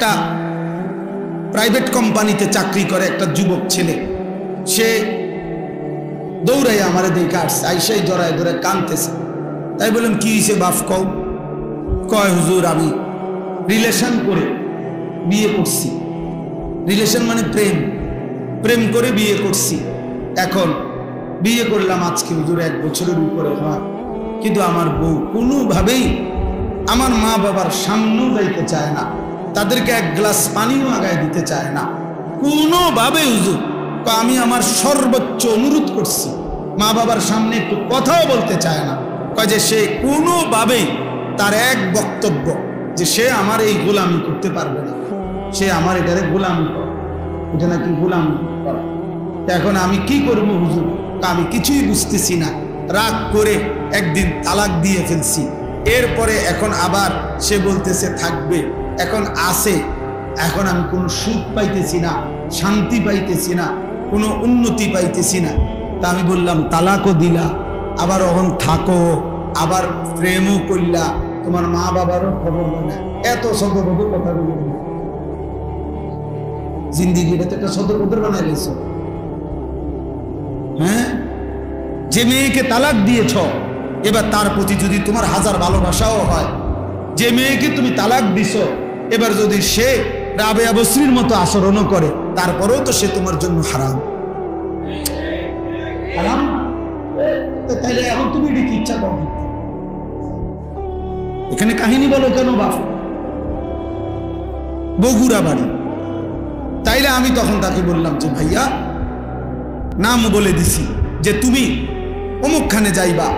একটা প্রাইভেট কোম্পানিতে চাকরি করে একটা যুবক ছেলে, সে দৌড়াই আমার দেখে আসছে, আইসাই জড়ায় ধরে কাঁদতেছে। তাই বললাম কি হয়েছে বাপ কও? কয় হুজুর আমি রিলেশন করে বিয়ে করছি। রিলেশন মানে প্রেম, প্রেম করে বিয়ে করছি। এখন বিয়ে করলাম আজকে হুজুর 1 বছরের উপরে হয়, কিন্তু আমার বউ কোনোভাবেই আমার মা বাবার সামনেও যাইতে চায় না, তাদেরকে 1 গ্লাস পানিও আগায় দিতে চায় না কোনোভাবে হুজুর। আমি আমার সর্বোচ্চ অনুরোধ করছি, মা বাবার সামনে একটু কথাও বলতে চায় না। কয় যে সে কোনোভাবেই তার এক বক্তব্য যে সে আমার এই গোলামি করতে পারবে না, সে আমার এটারে গোলামি করে, এটা নাকি গোলামি করা। এখন আমি কি করব হুজুর? আমি কিছুই বুঝতেছি না। রাগ করে একদিন তালাক দিয়ে ফেলছি। এরপরে এখন আবার সে বলতেছে থাকবে, এখন আসে। এখন আমি কোনো সুখ পাইতেছি না, শান্তি পাইতেছি না, কোনো উন্নতি পাইতেছি না। তা আমি বললাম তালাকও দিলা, আবার এখন থাকো, আবার প্রেমও করলা, তোমার মা বাবারও খবর না। এত সদরবদ্ধ কথা বলি জিন্দিগিটা তো একটা সদরবদ্ধ বানাই লেছ। হ্যাঁ, যে মেয়েকে তালাক দিয়েছ, এবার তার প্রতি যদি তোমার 1000 ভালোবাসাও হয়, যে মেয়েকে তুমি তালাক দিছ, এবার যদি সে রাবেয়া বসরির মতো আচরণও করে, তারপরেও তো সে তোমার জন্য হারাম। হারাম তাইলে এখন তুমি এটা কি ইচ্ছা করো? এখানে কাহিনী বলো কেন বাপ? বগুড়া বাড়ি। তাইলে আমি তখন তাকে বললাম যে ভাইয়া, নাম বলে দিছি যে তুমি অমুকখানে যাইবা,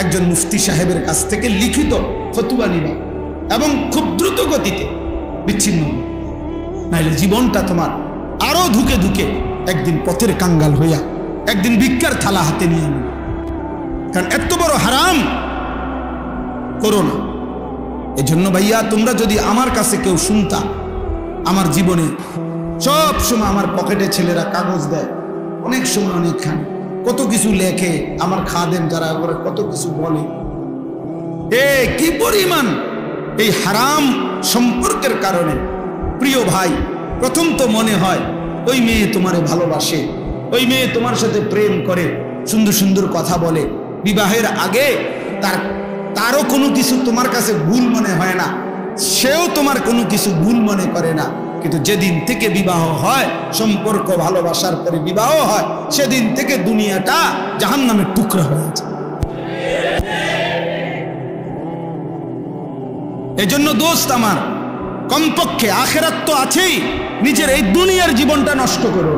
একজন মুফতি সাহেবের কাছ থেকে লিখিত ফতুয়া নিবা এবং খুব দ্রুত গতিতে বিচ্ছিন্ন, নাইলে জীবনটা তোমার আরো ধুকে ধুকে একদিন পথের কাঙ্গাল হইয়া একদিন ভিক্ষার থালা হাতে নিয়ে আনবে। কারণ এত বড় হারাম করো না। এই জন্য ভাইয়া, তোমরা যদি আমার কাছে কেউ শুনতা, আমার জীবনে সব সময় আমার পকেটে ছেলেরা কাগজ দেয়, অনেক সময় অনেকখানি কত কিছু লেখে, আমার খাদেম যারা করে কত কিছু বলে। কি পরিমাণ এই হারাম সম্পর্কের কারণে প্রিয় ভাই, প্রথম তো মনে হয় ওই মেয়ে তোমারে ভালোবাসে, ওই মেয়ে তোমার সাথে প্রেম করে, সুন্দর সুন্দর কথা বলে, বিবাহের আগে তারও কোনো কিছু তোমার কাছে ভুল মনে হয় না, সেও তোমার কোনো কিছু ভুল মনে করে না। কিন্তু যেদিন থেকে বিবাহ হয়, সম্পর্ক ভালোবাসার পরে বিবাহ হয়, সেদিন থেকে দুনিয়াটা জাহান্নামের টুকরা হয়েছে। এজন্য দোস্ত আমার, কমপক্ষে আখেরাত তো আছেই, নিজের এই দুনিয়ার জীবনটা নষ্ট করো,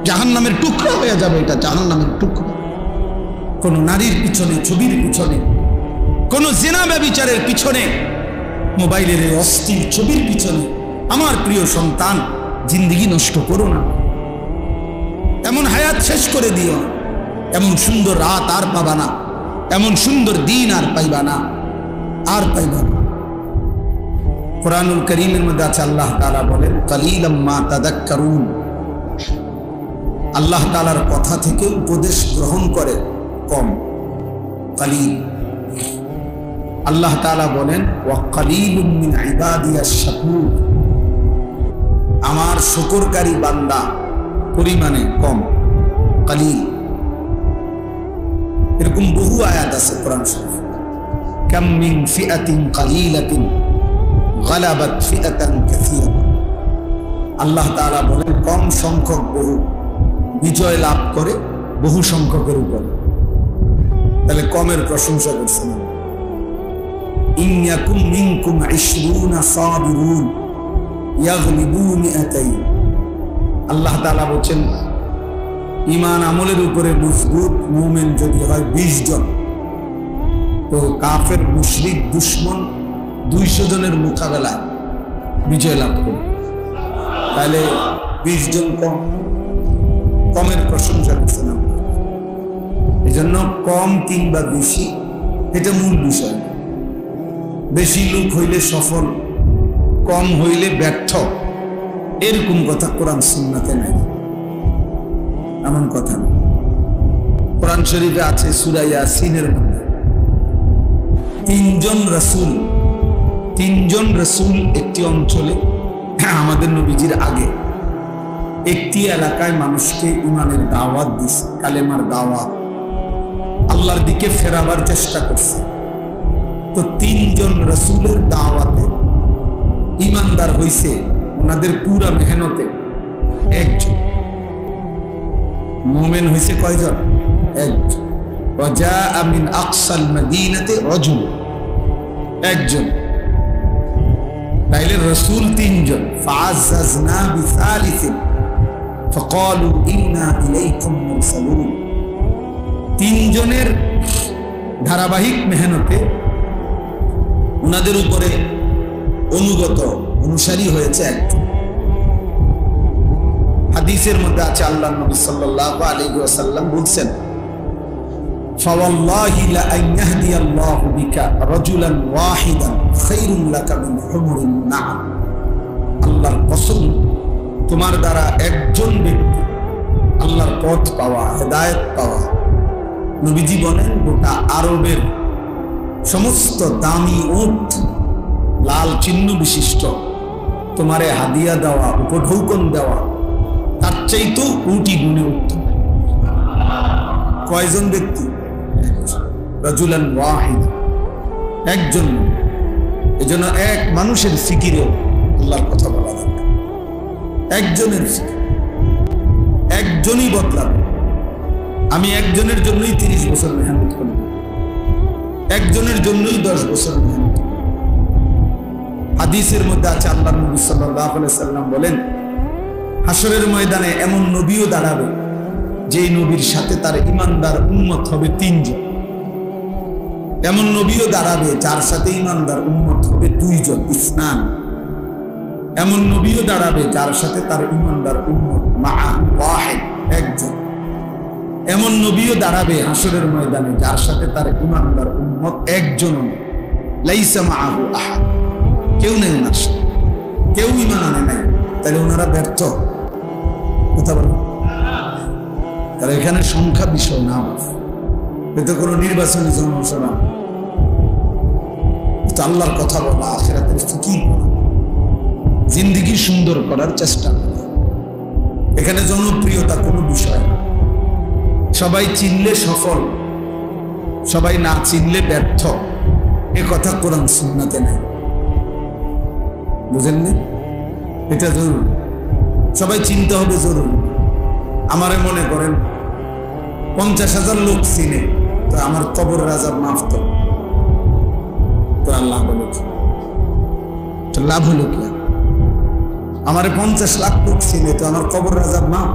জাহান্নামের টুকরা হয়ে যাবে। এটা জাহান্নামের টুকরা। কোন নারীর পিছনে, ছবির পিছনে, কোন জিনা ব্যভিচারের পিছনে, মোবাইলের এই অস্থির ছবির পিছনে আমার প্রিয় সন্তান জিন্দেগি নষ্ট করো না। এমন হায়াত শেষ করে দিও, এমন সুন্দর রাত আর পাবা না, এমন সুন্দর দিন আর পাইবা না, আর পাইবা না। কুরআনুল কারীমের মধ্যে আছে, আল্লাহ তাআলা বলেন কালিলাম মা তাযাক্কারুন। আল্লাহ তাআলার কথা থেকে উপদেশ গ্রহণ করে কম, কালিল। আল্লাহ তাআলা বলেন ওয়া কালিলুম মিন ইবাদিয়াশ শাকুর। আমার শুকরকারী বান্দা পরিমাণে কম, কালিল। এরকম বহু আয়াত আছে কোরআন শরীফ। কাম মিন ফিআতিন কালিলাতিন গালাবাত ফিআতান কাসীরা। আল্লাহ তাআলা বলেন কম সংখ্যক বহু বিজয় লাভ করে বহু সংখ্যকের উপর। তাহলে কমের প্রশংসা করছেন। ইন ইয়াকুম মিনকুম 20 সাবিরুন ইয়াগলিবু মিআতাইন। আল্লাহ তাআলা বলেন ঈমান আমলের উপরে মজবুত মুমিন যদি হয় 20 জন, তো কাফের মুশরিক দুশমন 200 জনের মোকাবেলায় বিজয় লাভ করে। তাহলে 20 জন কম, কমের প্রশংসা করছেন। এই জন্য কম কিংবা বেশি এটা মূল বিষয়। বেশি লোক হইলে সফল, কম হইলে ব্যর্থ, এরকম কথা কোরআন সুন্নাতে নাই, এমন কথা না। কোরআন শরীফে আছে সূরা ইয়াসিনের মধ্যে 3 জন রাসূল তিনজন রাসূল একটি অঞ্চলে আমাদের নবীজির আগে একটি এলাকায় মানুষকে ঈমানের দাওয়াত দিছে, কালেমার দাওয়াত, আল্লাহর দিকে ফেরাবার চেষ্টা করছে। তো তিনজন রাসূলের দাওয়াতে ঈমানদার হইছে ওনাদের পুরা মেহনতে একজন। মুমিন হইছে কয়জন? একজন। ওয়াজাআ মিন আকসাল মাদিনাতি রাজুল, একজন। তাইলে রাসূল তিনজন। ফাআযাযনা বিসালিসিন ফাকালু ইন্না ইলাইকুম মুরসালুন। তিনজনের ধারাবাহিক মেহনতে ওনাদের উপরে অনুগত অনুসারী হয়েছে একজন। হাদিসের মধ্যে আছে আল্লাহ নবী সাল্লাল্লাহু আলাইহি ওয়াসাল্লাম বলছেন, ফাওয়াল্লাহি লা আন ইয়াহদিয়াল্লাহু বিকা রাজুলান ওয়াহিদান খায়রুল লাকা মিন হুমুরিন না'ম। আল্লাহর কসম, তোমার দ্বারা একজন ব্যক্তি আল্লাহর পথ পাওয়া, হেদায়েত পাওয়া, নবীজি বলেন গোটা আরবের সমস্ত দামি উট লাল চিহ্ন বিশিষ্ট তোমারে হাদিয়া দেওয়া, উপঢৌকন দেওয়া, তার চাইতো কোটি গুণে উত্তম। কয়জন ব্যক্তি? রাজুলান ওয়াহিদ, একজন। এজন্য এক মানুষের ফিকিরে আল্লাহর কথা বলা দরকার। একজনের ফিকির, একজনই বদলাবে। আমি একজনের জন্যই 30 বছর মেহনত করব, একজনের জন্যই 10 বছর মেহনত। হাদিসের মধ্যে আছে আল্লাহ নবী সাল্লাল্লাহু আলাইহি সাল্লাম বলেন, হাসরের ময়দানে এমন নবীও দাঁড়াবে যেই নবীর সাথে তার ঈমানদার উম্মত হবে 3 জন। এমন নবীও দাঁড়াবে যার সাথে ঈমানদার উম্মত হবে 2 জন, ইসনান। এমন নবীও দাঁড়াবে যার সাথে তার ঈমানদার উম্মত মাআ ওয়াহিদ, একজন। এমন নবীও দাঁড়াবে হাসরের ময়দানে যার সাথে তার ঈমানদার উম্মত একজন, লাইসা মাআহু আহাদ, কেউ নেই ওনার সাথে, কেউ ঈমান আনে নাই। তাহলে ওনারা ব্যর্থ। কথা বলো, তারা এখানে সংখ্যা বিষয় না, এটা কোনো নির্বাচনী জনসভা। আল্লাহর কথা বলা, আখিরাতের ফিকির করা, জিন্দেগি সুন্দর করার চেষ্টা করা। এখানে জনপ্রিয়তা কোনো বিষয় না। সবাই চিনলে সফল, সবাই না চিনলে ব্যর্থ, এ কথা কোরআন সুন্নাতে নেই। বুঝেননি? এটা জরুরি, সবাই চিনতে হবে, জরুরি। আমারে মনে করেন 50,000 লোক চিনে, তো আমার কবর আযাব মাফ তো আল্লাহ বলে তো লাভ হলো কি? আমার 50 লাখ লোক চিনে, তো আমার কবর আযাব মাফ।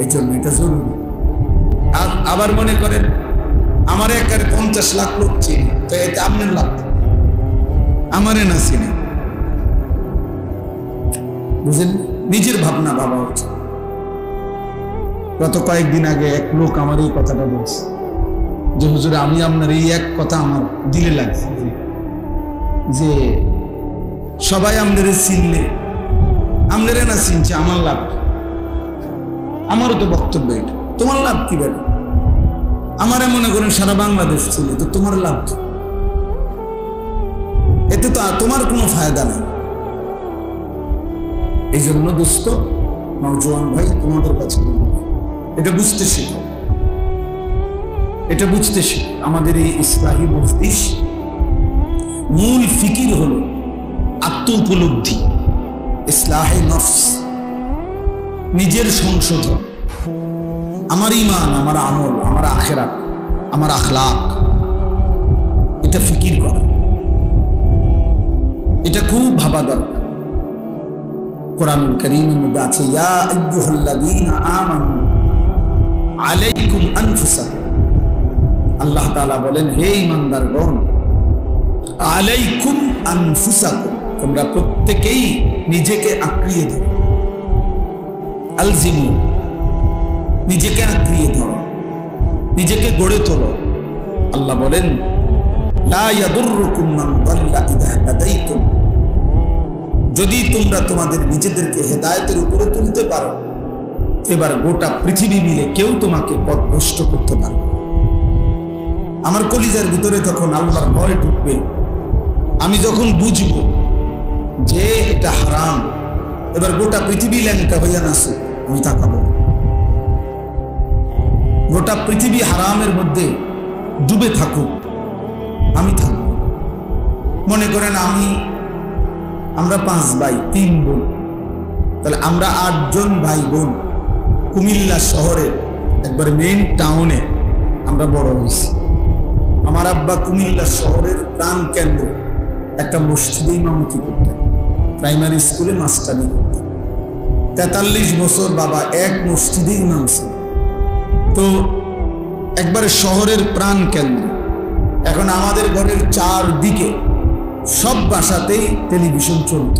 এই জন্য এটা জরুরি। আর আবার মনে করেন আমার একারে 50 লাখ লোক চিনে, তো এটা আপনার লাভ, আমারে না চিনে। বুঝলেন? নিজের ভাবনা ভাবা উচিত। গত কয়েকদিন আগে এক লোক আমার এই কথাটা বলছে যে, হুজুর, আমি আপনার এই এক কথা আমার দিলে লাগছে যে সবাই আমাদের চিনলে, আমাদের না চিনছে, আমার লাভ। আমারও তো বক্তব্য এটা, তোমার লাভ কি বেড়ে? আমারে মনে করেন সারা বাংলাদেশ ছিল, তো তোমার লাভ কি? এতে তো তোমার কোনো ফায়দা নেই। এই জন্য দোস্ত, নওজোয়ান ভাই, তোমাদের কাছে এটা বুঝতে শিখো, এটা বুঝতে শিখো। আমাদের এই ইসলাহি মজলিস মূল ফিকির হলো আত্ম উপলব্ধি, ইসলাহে নফস, নিজের সংশোধন, আমার ঈমান, আমার আমল, আমার আখিরাত, আমার আখলাক, এটা ফিকির করা, এটা খুব ভাবা দরকার। কোরআনুল কারীমের মধ্যে আছে, ইয়া আইয়ুহাল্লাযীনা আমানু আলাইকুম আনফুসাকুম। আল্লাহ তাআলা বলেন, হে ঈমানদারগণ, আলাইকুম আনফুসাকুম, তোমরা প্রত্যেকেই নিজেকে আঁকড়িয়ে ধরো। আলজিমু, নিজেকে আঁকড়িয়ে ধরো, নিজেকে গড়ে তোলো। আল্লাহ বলেন, লা ইয়াদুররুকুম মান দাল্লা ইযা হাদাইতুম, যদি তোমরা তোমাদের নিজেদেরকে হেদায়েতের উপরে তুলতে পারো, এবার গোটা পৃথিবী মিলে কেউ তোমাকে পথভ্রষ্ট করতে পারবে। আমার কলিজার ভিতরে তখন আল্লাহর ভয় ঢুকবে, আমি যখন বুঝবো যে এটা হারাম, এবার গোটা পৃথিবী ল্যাংটা হইয়া নাচে, আমি তাকাবো। গোটা পৃথিবী হারামের মধ্যে ডুবে থাকুক, আমি থাকবো। মনে করেন আমরা 5 ভাই 3 বোন, তাহলে আমরা 8 জন ভাই বোন কুমিল্লা শহরের একবার মেইন টাউনে আমরা বড় হয়েছি। আমার আব্বা কুমিল্লা শহরের প্রাণ কেন্দ্রে একটা মসজিদে ইমামতি করতেন, প্রাইমারি স্কুলে মাস্টারি করতেন। 43 বছর বাবা এক মসজিদে ইমাম ছিল। তো একবারে শহরের প্রাণ কেন্দ্র। এখন আমাদের ঘরের 4 দিকে সব বাসাতেই টেলিভিশন চলত,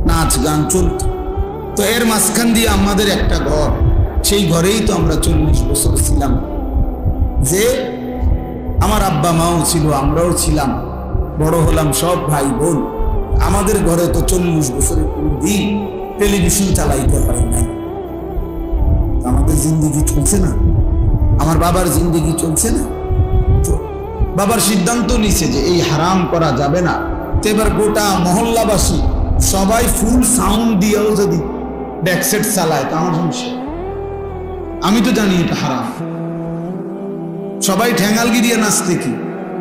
নাচ গান চলত। তো এর মাঝখান দিয়ে আমাদের একটা ঘর, সেই ঘরেই তো আমরা 40 বছর ছিলাম। যে আমার আব্বা মাও ছিল, আমরাও ছিলাম, বড় হলাম সব ভাই বোন। আমাদের ঘরে তো 40 বছরে কোনো দিন টেলিভিশন চালাইতে পারে না। আমাদের জিন্দেগি চলছে না, আমার বাবার জিন্দেগি চলছে না। তো বাবার সিদ্ধান্ত নিছে যে এই হারাম করা যাবে না। তো এবার গোটা মহল্লাবাসী সবাই ফুল সাউন্ড দিয়েও যদি ব্যাকসেট চালায়, তা আমার সমস্যা। আমি তো জানি এটা হারাম। সবাই ঠ্যাঙ্গালগি দিয়ে নাচতে, কি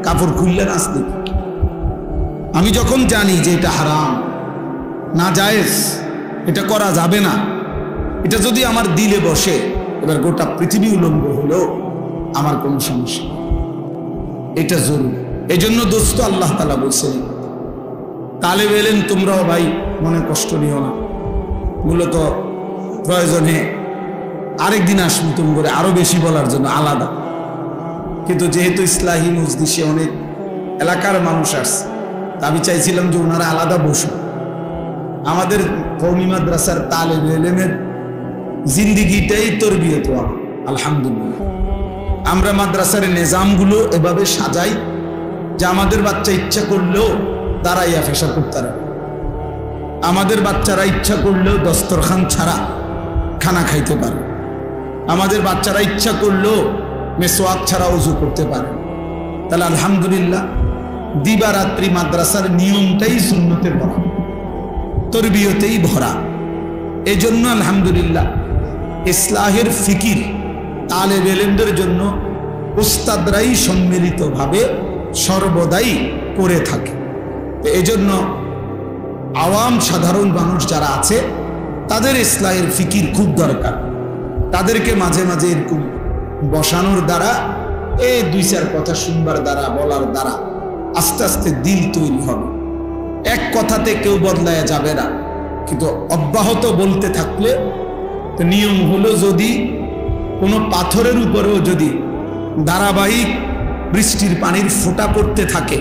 কাপড় খুললে নাচতে। আমি যখন জানি যে এটা হারাম, না জায়েজ, এটা করা যাবে না, এটা যদি আমার দিলে বসে, এবার গোটা পৃথিবী উলঙ্গ হলেও আমার কোনো সমস্যা, এটা জরুরি। এই জন্য দোস্ত আল্লাহ তাআলা বলছেন, তালেব এলেন তোমরাও ভাই মনে কষ্ট নিও না, মূলত প্রয়োজনে আরেকদিন আসবো তুমি করে আরো বেশি বলার জন্য আলাদা। কিন্তু যেহেতু ইসলাহি মজলিসে অনেক এলাকার মানুষ আসছে, আমি চাইছিলাম যে ওনারা আলাদা বসুন। আমাদের কওমি মাদ্রাসার তালেব এলেমের জিন্দিগিটাই তরবিয়ত, আলহামদুলিল্লাহ। আমরা মাদ্রাসার নিজামগুলো এভাবে সাজাই যে আমাদের বাচ্চা ইচ্ছা করলেও দাঁড়াইয়া ফেশা করতে পারে, আমাদের বাচ্চারা ইচ্ছা করলেও দস্তরখান ছাড়া খানা খাইতে পারে, আমাদের বাচ্চারা ইচ্ছা করলেও মেসওয়াক ছাড়া ওযু করতে পারে। তাহলে আলহামদুলিল্লাহ দিবারাত্রি মাদ্রাসার নিয়মটাই সুন্নতে ভরা, তরবিয়তেই ভরা। এই জন্য আলহামদুলিল্লাহ ইসলাহের ফিকির তালেব ইলমদের জন্য উস্তাদরাই সম্মিলিতভাবে সর্বদাই করে থাকে। এই জন্য আওয়াম সাধারণ মানুষ যারা আছে তাদের ইসলাহের ফিকির খুব দরকার। তাদেরকে মাঝে মাঝে এরকম বসানোর দ্বারা, এই 2-4 কথা শুনবার দ্বারা, বলার দ্বারা আস্তে আস্তে দিল তৈরি হবে। এক কথাতে কেউ বদলায়া যাবে না, কিন্তু অব্যাহত বলতে থাকলে তো নিয়ম হলো, যদি কোনো পাথরের উপরেও যদি ধারাবাহিক বৃষ্টির পানির ফোঁটা পড়তে থাকে,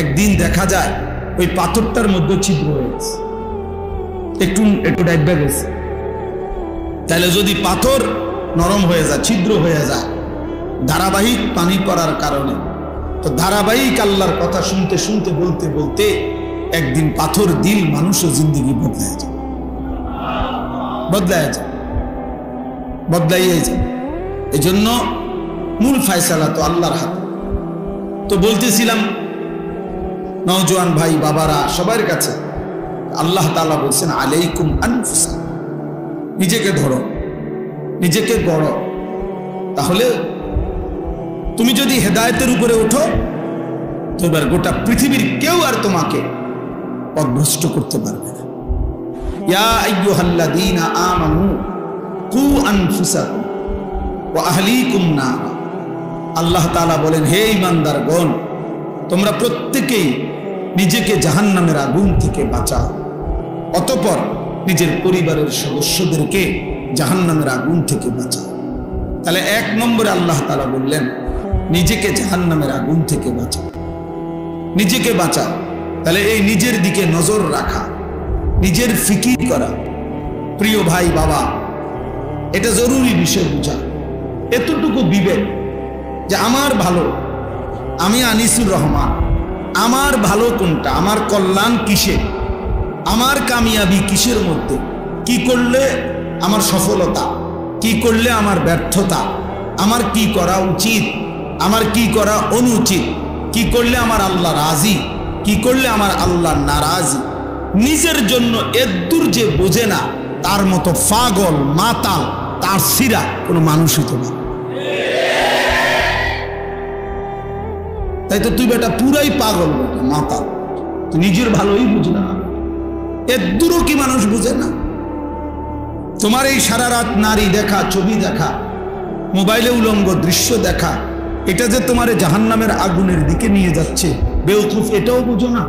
একদিন দেখা যায় ওই পাথরটার মধ্যে ছিদ্র হয়ে গেছে, একটু ডাইবা গেছে। তাহলে যদি পাথর নরম হয়ে যায়, ছিদ্র হয়ে যায় ধারাবাহিক পানি পড়ার কারণে, তো ধারাবাহিক আল্লাহর কথা শুনতে শুনতে বলতে বলতে একদিন পাথর দিল মানুষের জিন্দগি বদলায় যায়, বদলাইয়ে যায়। এই জন্য মূল ফয়সালা তো আল্লাহর হাতে। তো বলতেছিলাম নওজোয়ান ভাই বাবারা সবার কাছে, আল্লাহ তাআলা বলছেন আলাইকুম আনফুসাকুম, নিজেকে ধরো, নিজেকে গড়ো। তাহলে তুমি যদি হেদায়েতের উপরে ওঠো, তো এবার গোটা পৃথিবীর কেউ আর তোমাকে পথভ্রষ্ট করতে পারবে না। ইয়া আইয়ুহাল্লাযীনা আমানু কু আনফুসাকুম ওয়া আহলিকুম নারা। আল্লাহ তাআলা বলেন, হে ঈমানদারগণ, তোমরা প্রত্যেকেই নিজেকে জাহান্নামের আগুন থেকে বাঁচাও, অতঃপর নিজের পরিবারের সদস্যদেরকে জাহান্নামের আগুন থেকে বাঁচাও। তাহলে 1 নম্বরে আল্লাহ তাআলা বললেন নিজেকে জাহান্নামের আগুন থেকে বাঁচাও, নিজেকে বাঁচাও। তাহলে এই নিজের দিকে নজর রাখা, নিজের ফিকির করা, প্রিয় ভাই বাবা, এটা জরুরি বিষয় বুঝা। এতটুকু বিবেক যে আমার ভালো, আমি আনিসুর রহমান, আমার ভালো কোনটা, আমার কল্যাণ কিসে, আমার কামিয়াবি কিসের মধ্যে, কি করলে আমার সফলতা, কি করলে আমার ব্যর্থতা, আমার কি করা উচিত, আমার কি করা অনুচিত, কি করলে আমার আল্লাহ রাজি, কি করলে আমার আল্লাহ নারাজি। নিজের জন্য এদ্দুর যে বোঝে না, তার মতো পাগল মাতাল তার সিরা কোনো মানুষই তো না। তাই তো তুই বেটা পুরাই পাগল বেটা, মাতাল, তুই নিজের ভালোই বুঝ না, এদ্দুরও কি মানুষ বুঝে না? তোমার এই সারা রাত নারী দেখা, ছবি দেখা, মোবাইলে উলঙ্গ দৃশ্য দেখা, এটা যে তোমার জাহান্নামের আগুনের দিকে নিয়ে যাচ্ছে, বেওকুফ, এটাও বুঝো না?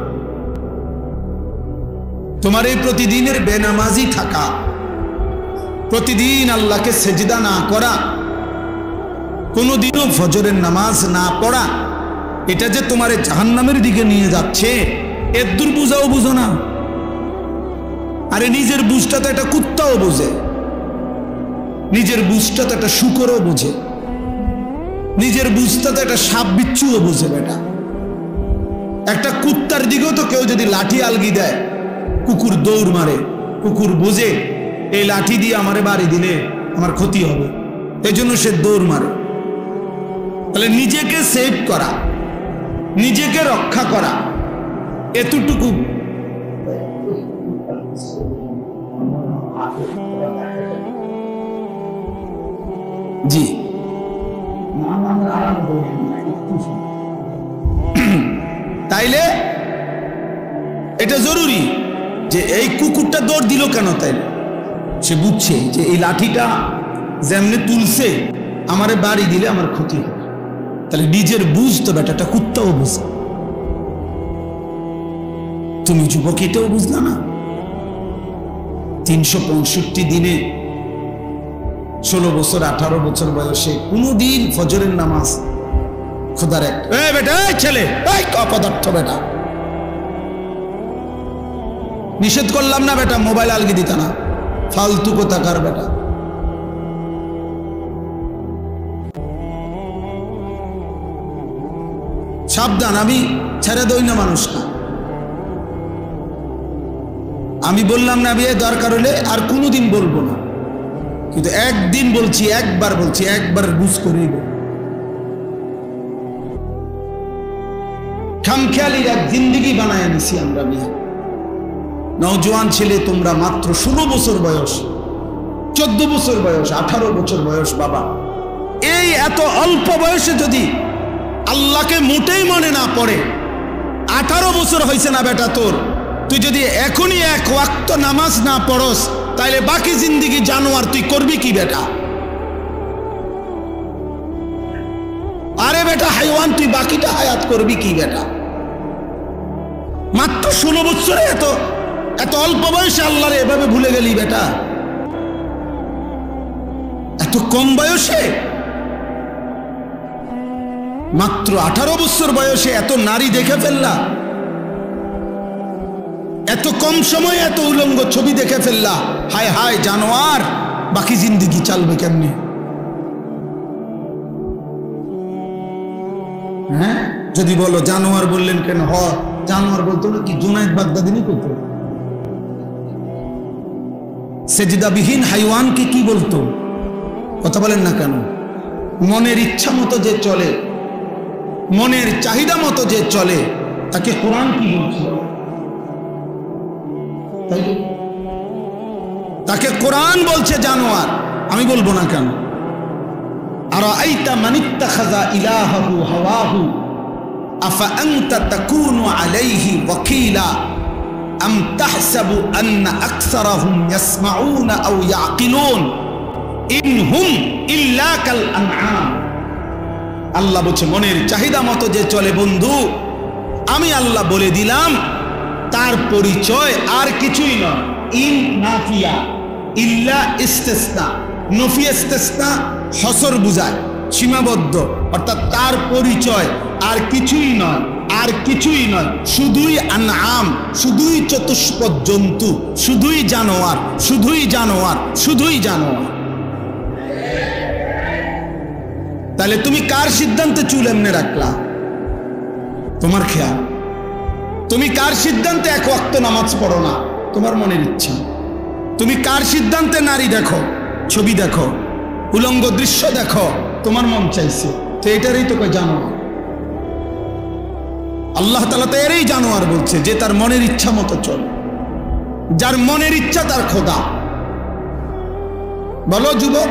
তোমার এই প্রতিদিনের বেনামাজি থাকা, প্রতিদিন আল্লাহকে সেজদা না করা, কোনোদিনও ফজরের নামাজ না পড়া, এটা যে তোমার জাহান্নামের দিকে নিয়ে যাচ্ছে, এর দুর্বুঝাও বুঝো না? আরে নিজের বুঝটা তো একটা কুত্তাও বোঝে, নিজের বুঝটা তো একটা শুকরও বোঝে, নিজের বুঝটা তো একটা সাপ বিচ্ছুও বোঝে বেটা। একটা কুত্তার দিকেও তো কেউ যদি লাঠি আলগি দেয়, কুকুর দৌড় মারে, কুকুর বোঝে এই লাঠি দিয়ে আমারে বাড়ি দিলে আমার ক্ষতি হবে, এই জন্য সে দৌড় মারে। তাহলে নিজেকে সেভ করা, নিজেকে রক্ষা করা, এতটুকু জি তাইলে এটা জরুরি যে এই কুকুরটা দৌড় দিল কেন, তাইলে সে বুঝছে যে এই লাঠিটা যেমনি তুলছে আমারে বাড়ি দিলে আমার ক্ষতি হবে। তাহলে নিজের বুঝ তো বেটাটা কুত্তাও বুঝে, তুমি যুবক এটাও বুঝলা না? 365 দিনে 16 বছর 18 বছর বয়সে কোনদিন ফজরের নামাজ খোদার এক বেটা, ছেলে অপদার্থ বেটা, নিষেধ করলাম না বেটা, মোবাইল আলগি দিত না, ফালতু কোথাকার বেটা। সাবধান, আমি ছেড়ে দই না মানুষ না, আমি বললাম না বিয়ে দরকার হলে আর কোনোদিন বলবো না, কিন্তু একদিন বলছি, একবার বলছি, একবার বুঝ করেই বল। খামখেয়ালির এক জিন্দিগি বানায় নিছি আমরা বিয়ে। নওজোয়ান ছেলে তোমরা, মাত্র 16 বছর বয়স, 14 বছর বয়স, 18 বছর বয়স, বাবা এই এত অল্প বয়সে যদি আল্লাহকে মোটেই মনে না পড়ে, 18 বছর হয়েছে না বেটা তোর, তুই যদি এখনই এক ওয়াক্ত নামাজ না পড়স, তাইলে বাকি জিন্দিগি জানোয়ার তুই করবি কি বেটা? আরে বেটা হাইওয়ান, তুই বাকিটা হায়াত করবি কি বেটা? মাত্র 16 বছরে এত অল্প বয়সে আল্লাহরে এভাবে ভুলে গেলি বেটা, এত কম বয়সে, মাত্র 18 বছর বয়সে এত নারী দেখে ফেললা, এত কম সময়ে এত উলঙ্গ ছবি দেখে ফেললা, হায় হায় জানোয়ার, বাকি জিন্দিগি চালবে কেমনে? হ্যাঁ, যদি বলো জানোয়ার বললেন কেন, জানোয়ার বলতো না কি জুনায়েদ বাগদাদি কইতো? সেজদাবিহীন হাইওয়ানকে কি বলতো? কথা বলেন না কেন? মনের ইচ্ছা মতো যে চলে, মনের চাহিদা মতো যে চলে, তাকে কোরআন কি বলছিল? তাকে কোরআন বলছে জানোয়ার, আমি বলবো না কেন? আরাআইতা মান ইত্তাখাযা ইলাহাহু হাওয়াহু আফা আনতা তাকুনু আলাইহি ওয়াকিলা আম তাহসাবু আন্না আকসারাহুম ইয়াসমাউনা আও ইয়াকিলুন ইনহুম ইল্লা কাল আনআম। আল্লাহ বলছে মনের চাহিদা মতো যে চলে বন্ধু, আমি আল্লাহ বলে দিলাম তার পরিচয় আর কিছুই নয়। ইন নাফিয়া, ইল্লা ইস্তিসনা, নফি ইস্তিসনা হসর বুঝায়, সীমাবদ্ধ, অর্থাৎ তার পরিচয় আর কিছুই নয়, আর কিছুই নয়, শুধুই আনআম, শুধুই চতুষ্পদ জন্তু, শুধুই জানোয়ার, শুধুই জানোয়ার, শুধুই জানোয়ার। তাহলে তুমি কার সিদ্ধান্তে চুল এমনে রাখলা? তোমার খেয়াল। তুমি কার সিদ্ধান্তে এক ওয়াক্ত নামাজ পড়ো না? তোমার মনের ইচ্ছা। তুমি কার সিদ্ধান্তে নারী দেখো, ছবি দেখো, উলঙ্গ দৃশ্য দেখো, তোমার মন চাইছে, তো এটারই তোকে জানো। আল্লাহ তাআলা তো এরই জানোয়ার বলছে যে তার মনের ইচ্ছা মতো চলে, যার মনের ইচ্ছা তার খোদা। বলো যুবক,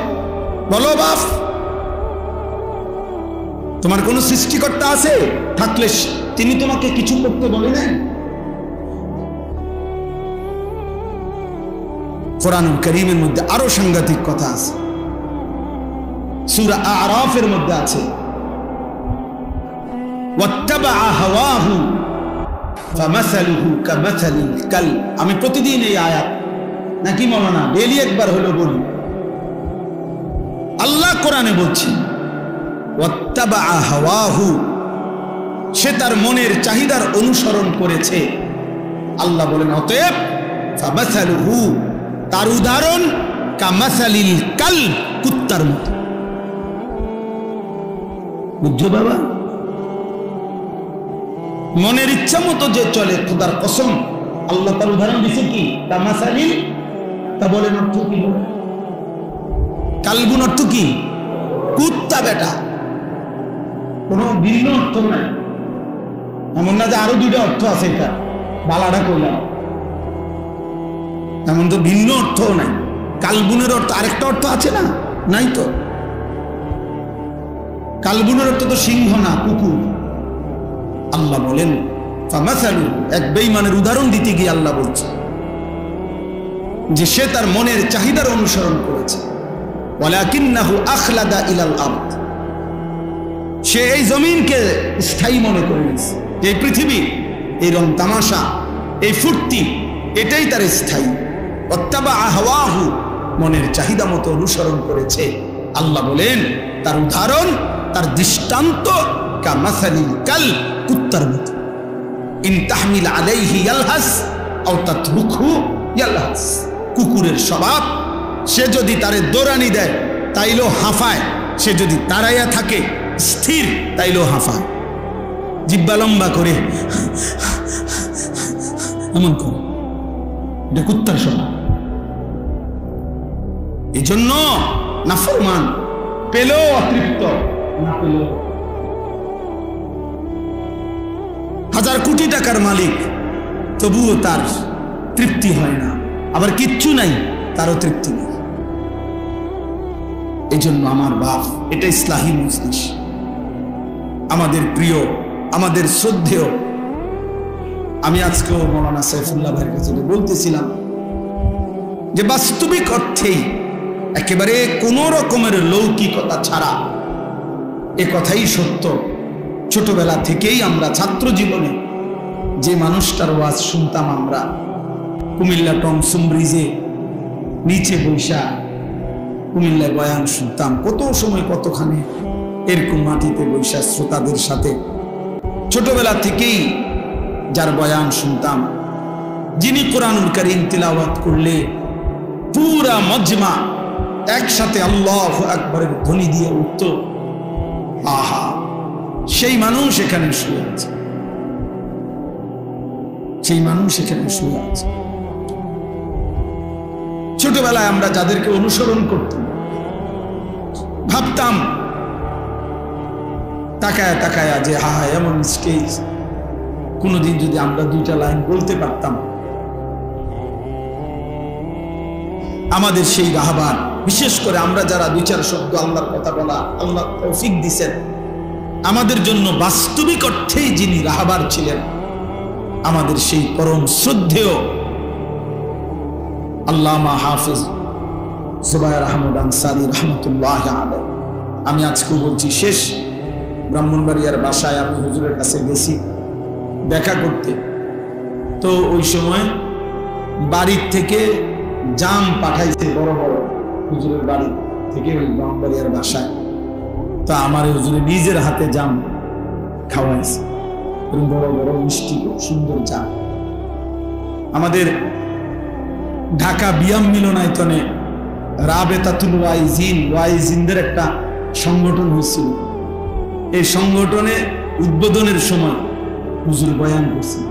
বলো বাপ, তোমার কোন সৃষ্টিকর্তা আছে? থাকলে তিনি তোমাকে কিছু করতে বলে নাই? কোরআনুল কারীমের মধ্যে আরো সাংঘাতিক কথা আছে। সূরা আরাফের মধ্যে আছে ওয়াত্তাবা হাওয়াহু ফামাসালুহু কামাসালিল কালব। আমি প্রতিদিন এই আয়াত নাকি মাওলানা ডেইলি একবার হলো বলি। আল্লাহ কোরআনে বলছেন ওয়াত্তাবা হাওয়াহু, সে তার মনের চাহিদার অনুসরণ করেছে। আল্লাহ বলেন অতএব ফামাসালুহু, তার উদাহরণ কামাসালিল কালব, কুত্তার মতো। বুঝছো বাবা? মনের ইচ্ছা মতো যে চলে, খোদার কসম আল্লাহ তার উদাহরণ দিছে কি কামাসালিল। তা বলেন অর্থ কি? কালবুন অর্থ কি? কুত্তা বেটা। কোন ভিন্ন অর্থ নাই, এমন না যে আরো দুইটা অর্থ আছে। এটা বালাটা কইলাম, এমন তো ভিন্ন অর্থ নাই। কালবুনের অর্থ আরেকটা অর্থ আছে না? নাই তো। কালবুনের অর্থ তো সিংহ না, কুকুর। আল্লাহ বলেন ফামাসালু, এক বেঈমানের উদাহরণ দিতে গিয়ে আল্লাহ বলছে যে সে তার মনের চাহিদার অনুসরণ করেছে। ওয়ালাকিন্নাহু আখলাদা ইলাল আরদ, সে এই জমিনকে স্থায়ী মনে করে নিয়েছে। এই পৃথিবী, এই রং তামাশা, এই ফুর্তি, এটাই তার স্থায়ী। ওয়াত্তাবা হাওয়াহু, মনের চাহিদা মতো অনুসরণ করেছে। আল্লাহ বলেন তার উদাহরণ, তার দৃষ্টান্ত কামাসালিল কালব, কুত্তার মতো। ইন তাহমিল আলাইহি ইয়ালহাস আও তাতরুকহু ইয়ালহাস, কুকুরের স্বভাব। সে যদি তারে দৌড়ানি দেয় তাইলেও হাঁফায়, সে যদি দাঁড়াইয়া থাকে স্থির তাইলেও হাঁফায়। জিহ্বা লম্বা করে এমন করে, এটা কুত্তার স্বভাব। এই জন্য নাফরমান পেলেও অতৃপ্ত, না পেলেও। হাজার কোটি টাকার মালিক, তবুও তার তৃপ্তি হয় না। আবার কিচ্ছু নাই, তারও তৃপ্তি নেই। এই জন্য আমার বাপ, এটা ইসলাহি মজলিস, আমাদের প্রিয়, আমাদের শ্রদ্ধেয়। আমি আজকেও মৌলানা সাইফুল্লাহ ভাইয়ের কাছে বলতেছিলাম যে বাস্তবিক অর্থেই একেবারে কোন রকমের লৌকিকতা ছাড়া এ কথাই সত্য। ছোটবেলা থেকেই আমরা ছাত্র জীবনে যে মানুষটার ওয়াজ শুনতাম, আমরা কুমিল্লা টমসুম ব্রিজে নিচে বৈশা কুমিল্লায় বয়ান শুনতাম। কত সময় কতখানে এরকম মাটিতে বৈশা শ্রোতাদের সাথে ছোটবেলা থেকেই যার বয়ান শুনতাম, যিনি কোরআনুল কারীম তিলাওয়াত করলে পুরা মজমা একসাথে আল্লাহু আকবারের ধ্বনি দিয়ে উঠত। আহা, সেই মানুষ এখানে শুয়ে আছে, সেই মানুষ এখানে শুয়ে আছে। ছোটবেলায় আমরা যাদেরকে অনুসরণ করতাম, ভাবতাম তাকায় তাকায় যে হা এমন স্টেজ, কোনদিন যদি আমরা দুইটা লাইন বলতে পারতাম, আমাদের সেই রাহবার, বিশেষ করে আমরা যারা দুই চার শব্দ আল্লাহর কথা বলা আল্লাহ তৌফিক দিয়েছেন, আমাদের জন্য বাস্তবিক অর্থেই যিনি রাহবার ছিলেন, আমাদের সেই পরম শ্রদ্ধেয় আল্লামা হাফেজ জুবায়ের আহমদ আনসারী রহমতুল্লাহ আলাইহি। আমি আজকেও বলছি, শেষ ব্রাহ্মণবাড়িয়ার বাসায় আমি হুজুরের কাছে গেছি দেখা করতে। তো ওই সময় বাড়ির থেকে জাম পাঠাইছে, বড় বড়, হুজুরের বাড়ি থেকে ওই ব্রাহ্মণবাড়িয়ার বাসায়। তা আমার হুজুরে নিজের হাতে জাম খাওয়াইছে, বড় বড় মিষ্টি সুন্দর জাম। আমাদের ঢাকা বিয়াম মিলনায়তনে রাবেতাতুল ওয়াইজিনদের একটা সংগঠন হয়েছিল। এই সংগঠনে উদ্বোধনের সময় হুজুর বয়ান করছিল।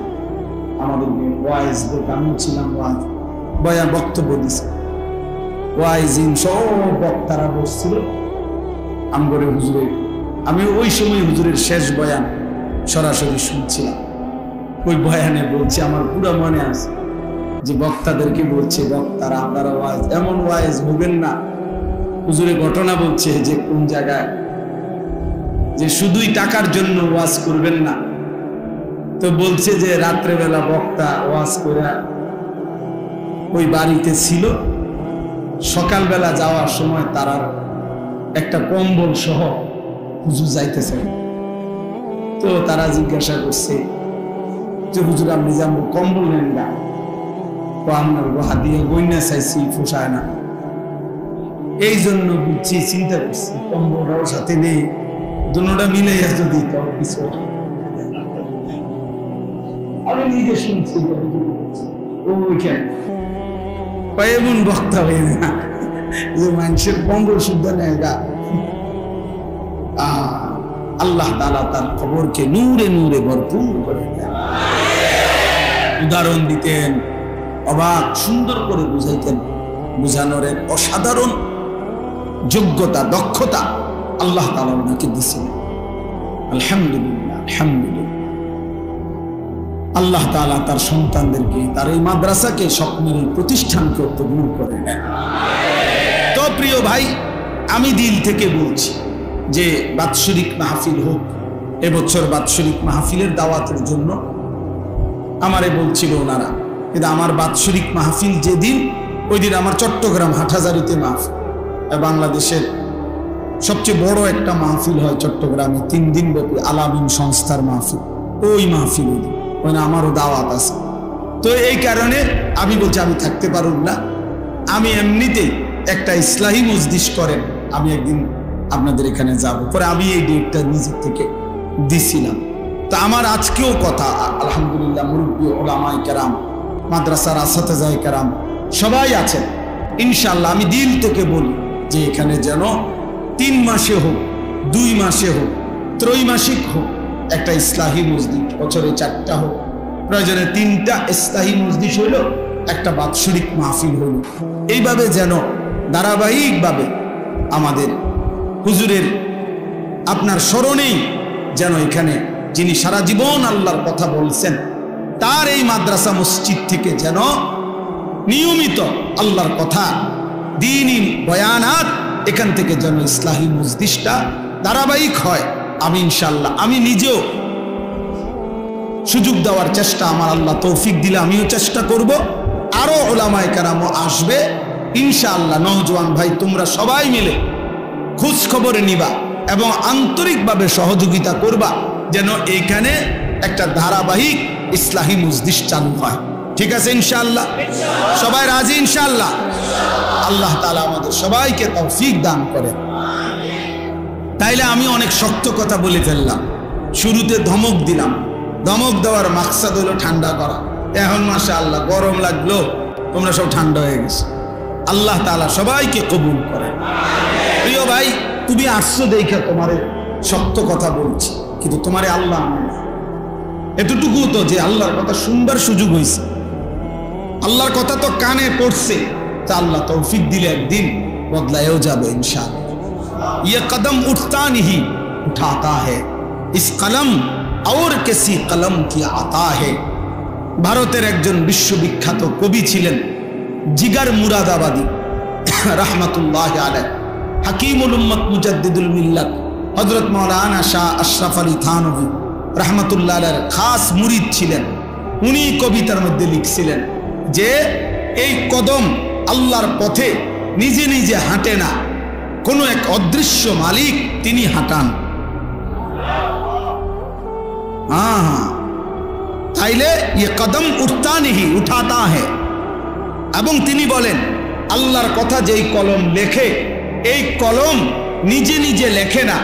আমাদের ওয়াইজদের, আমিও ছিলাম ওয়াইজ, বয়ান বক্তব্য দিচ্ছে। ওয়াইজিন সব বক্তারা বসছিল আমগরে হুজুরে। আমি ওই সময় হুজুরের শেষ বয়ান সরাসরি শুনছিলাম। ওই বয়ানে বলছে, আমার পুরো মনে আছে যে বক্তাদেরকে বলছে, বক্তারা আপনারা ওয়াজ এমন ওয়াজ হবেন না। হুজুরে ঘটনা বলছে যে কোন জায়গায় যে শুধুই টাকার জন্য ওয়াজ করবেন না। তো বলছে যে রাত্রেবেলা বক্তা ওয়াজ করে ওই বাড়িতে ছিল, সকালবেলা যাওয়ার সময় তারা একটা কম্বল সহ হুজুর যাইতেছে। তো তারা জিজ্ঞাসা করছে যে হুজুর আপনি যাবো কম্বল নেন না? তো আপনার গোহা দিয়ে গইনা চাইছি, পোষায় না, এই জন্য বুঝছি, চিন্তা করছি কম্বলটাও সাথে নেই, দুটোটা মিলে যদি কিছু। আমি নিজে শুনছি এমন বক্তা হয়ে না যে মানুষের কম্বল শুদ্ধ নেয় গা। আল্লাহ তাআলা তার খবরকে নূরে নূরে ভরপুর করে দেন। উদাহরণ দিতেন, অবাক সুন্দর করে বুঝাইতেন, বুঝানোর এক অসাধারণ যোগ্যতা, দক্ষতা আল্লাহ তাআলা ওনাকে দিয়েছেন। আলহামদুলিল্লাহ, আলহামদুলিল্লাহ। আল্লাহ তাআলা তার সন্তানদেরকে, তার এই মাদ্রাসাকে, স্বপ্নের এই প্রতিষ্ঠানকে কবুল করে নেন। তো প্রিয় ভাই, আমি দিল থেকে বলছি যে বাৎসরিক মাহফিল হোক, এবছর বাৎসরিক মাহফিলের দাওয়াতের জন্য আমারে বলছিল ওনারা, কিন্তু আমার বাৎসরিক মাহফিল যেদিন, ওই দিন আমার চট্টগ্রাম হাটহাজারীতে মাহফিল। বাংলাদেশের সবচেয়ে বড় একটা মাহফিল হয় চট্টগ্রামে, 3 দিন ব্যাপী আলামিন সংস্থার মাহফিল। ওই মাহফিল ওই আমারও দাওয়াত আছে। তো এই কারণে আমি বলছি আমি থাকতে পারব না, আমি এমনিতেই একটা ইসলাহি মজলিস করেন, আমি একদিন আপনাদের এখানে যাব। পরে আমি এই ডেটটা নিজের থেকে দিছিলাম। তা আমার আজকেও কথা, আলহামদুলিল্লাহ, মুরব্বী ওলামায়ে কেরাম, মাদ্রাসার আসাতেজায়ে কেরাম সবাই আছেন। ইনশাআল্লাহ আমি দিল থেকে বলি যে এখানে যেন 3 মাসে হোক, 2 মাসে হোক, ত্রৈমাসিক হোক, একটা ইসলাহি মজলিস, বছরে 4টা হোক, প্রয়োজনে 3টা ইসলাহি মজলিস হইল, একটা বাৎসরিক মাহফিল হইল। এইভাবে যেন ধারাবাহিকভাবে আমাদের হুজুরের আপনার স্মরণেই যেন এখানে যিনি সারা জীবন আল্লাহর কথা বলছেন, তার এই মাদ্রাসা মসজিদ থেকে যেন নিয়মিত আল্লাহর কথা, দ্বীনি বয়ানাত, এখান থেকে যেন ইসলাহি মজলিসটা ধারাবাহিক হয়। আমি ইনশাআল্লাহ, আমি নিজেও সুযোগ দেওয়ার চেষ্টা, আমার আল্লাহ তৌফিক দিলে আমিও চেষ্টা করব। আরো ওলামায়ে কেরামও আসবে ইনশাআল্লাহ। নওজোয়ান ভাই, তোমরা সবাই মিলে খোঁজ খবর নিবা এবং আন্তরিকভাবে সহযোগিতা করবা যেন এখানে একটা ধারাবাহিক ইসলাহি মজলিস চালু হয়। ঠিক আছে ইনশাআল্লাহ? সবাই রাজি ইনশাআল্লাহ? আল্লাহ তাআলা আমাদের সবাইকে তৌফিক দান করে। তাইলে আমি অনেক শক্ত কথা বলে ফেললাম, শুরুতে ধমক দিলাম। ধমক দেওয়ার মাকসাদ হলো ঠান্ডা করা। এখন মাশাআল্লাহ গরম লাগলো, তোমরা সব ঠান্ডা হয়ে গেছে। আল্লাহ তাআলা সবাইকে কবুল করে। প্রিয় ভাই, তুমি আসছো দেখা তোমারে শক্ত কথা বলছি, কিন্তু তোমারে আল্লাহ এতটুকু তো যে আল্লাহর কথা শুনবার সুযোগ হয়েছে, আল্লাহর কথা তো কানে পড়ছে, তা আল্লাহ তৌফিক দিলে একদিন বদলায়ও যাবে ইনশাআল্লাহ। ये कदम उठता नहीं उठाता है, इस कलम और किसी कलम की आता है। ভারতের একজন বিশ্ববিখ্যাত কবি ছিলেন জিগার মুরাদাবাদী রাহমাতুল্লাহি আলাইহি, হাকিমুল উম্মত মুজাদ্দিদুল মিল্লাত হযরত মাওলানা শাহ আশরাফ আলী থানভী রাহমাতুল্লাহ আলাইহির খাস মুরিদ ছিলেন। উনি কবিতার মধ্যে লিখছিলেন যে এই কদম আল্লাহর পথে নিজে নিজে হাঁটে না, কোন এক অদৃশ্য মালিক তিনি হাঁটান। তাইলে ये कदम उठता नहीं उठाता है। এবং তিনি বলেন আল্লাহর কথা যেই কলম লেখে, এই কলম নিজে নিজে লেখে না,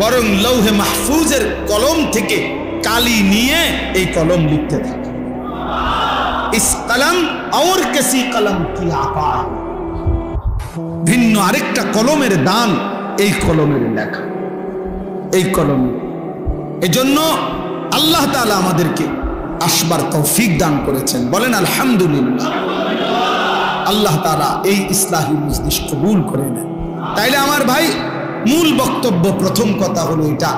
বরং লৌহে মাহফুজের কলম থেকে কালি নিয়ে এই কলম লিখতে থাকে। ইস কলম और किसी कलम की आता है। ভিন্ন আরেকটা কলমের দান এই কলমের লেখা, এই কলম। এজন্য আল্লাহ তাআলা আমাদেরকে আসবার তৌফিক দান করেছেন, বলেন আলহামদুলিল্লাহ। আল্লাহ তাআলা এই ইসলাহি মজলিস কবুল করে নেন। তাইলে আমার ভাই, মূল বক্তব্য, প্রথম কথা হলো এটা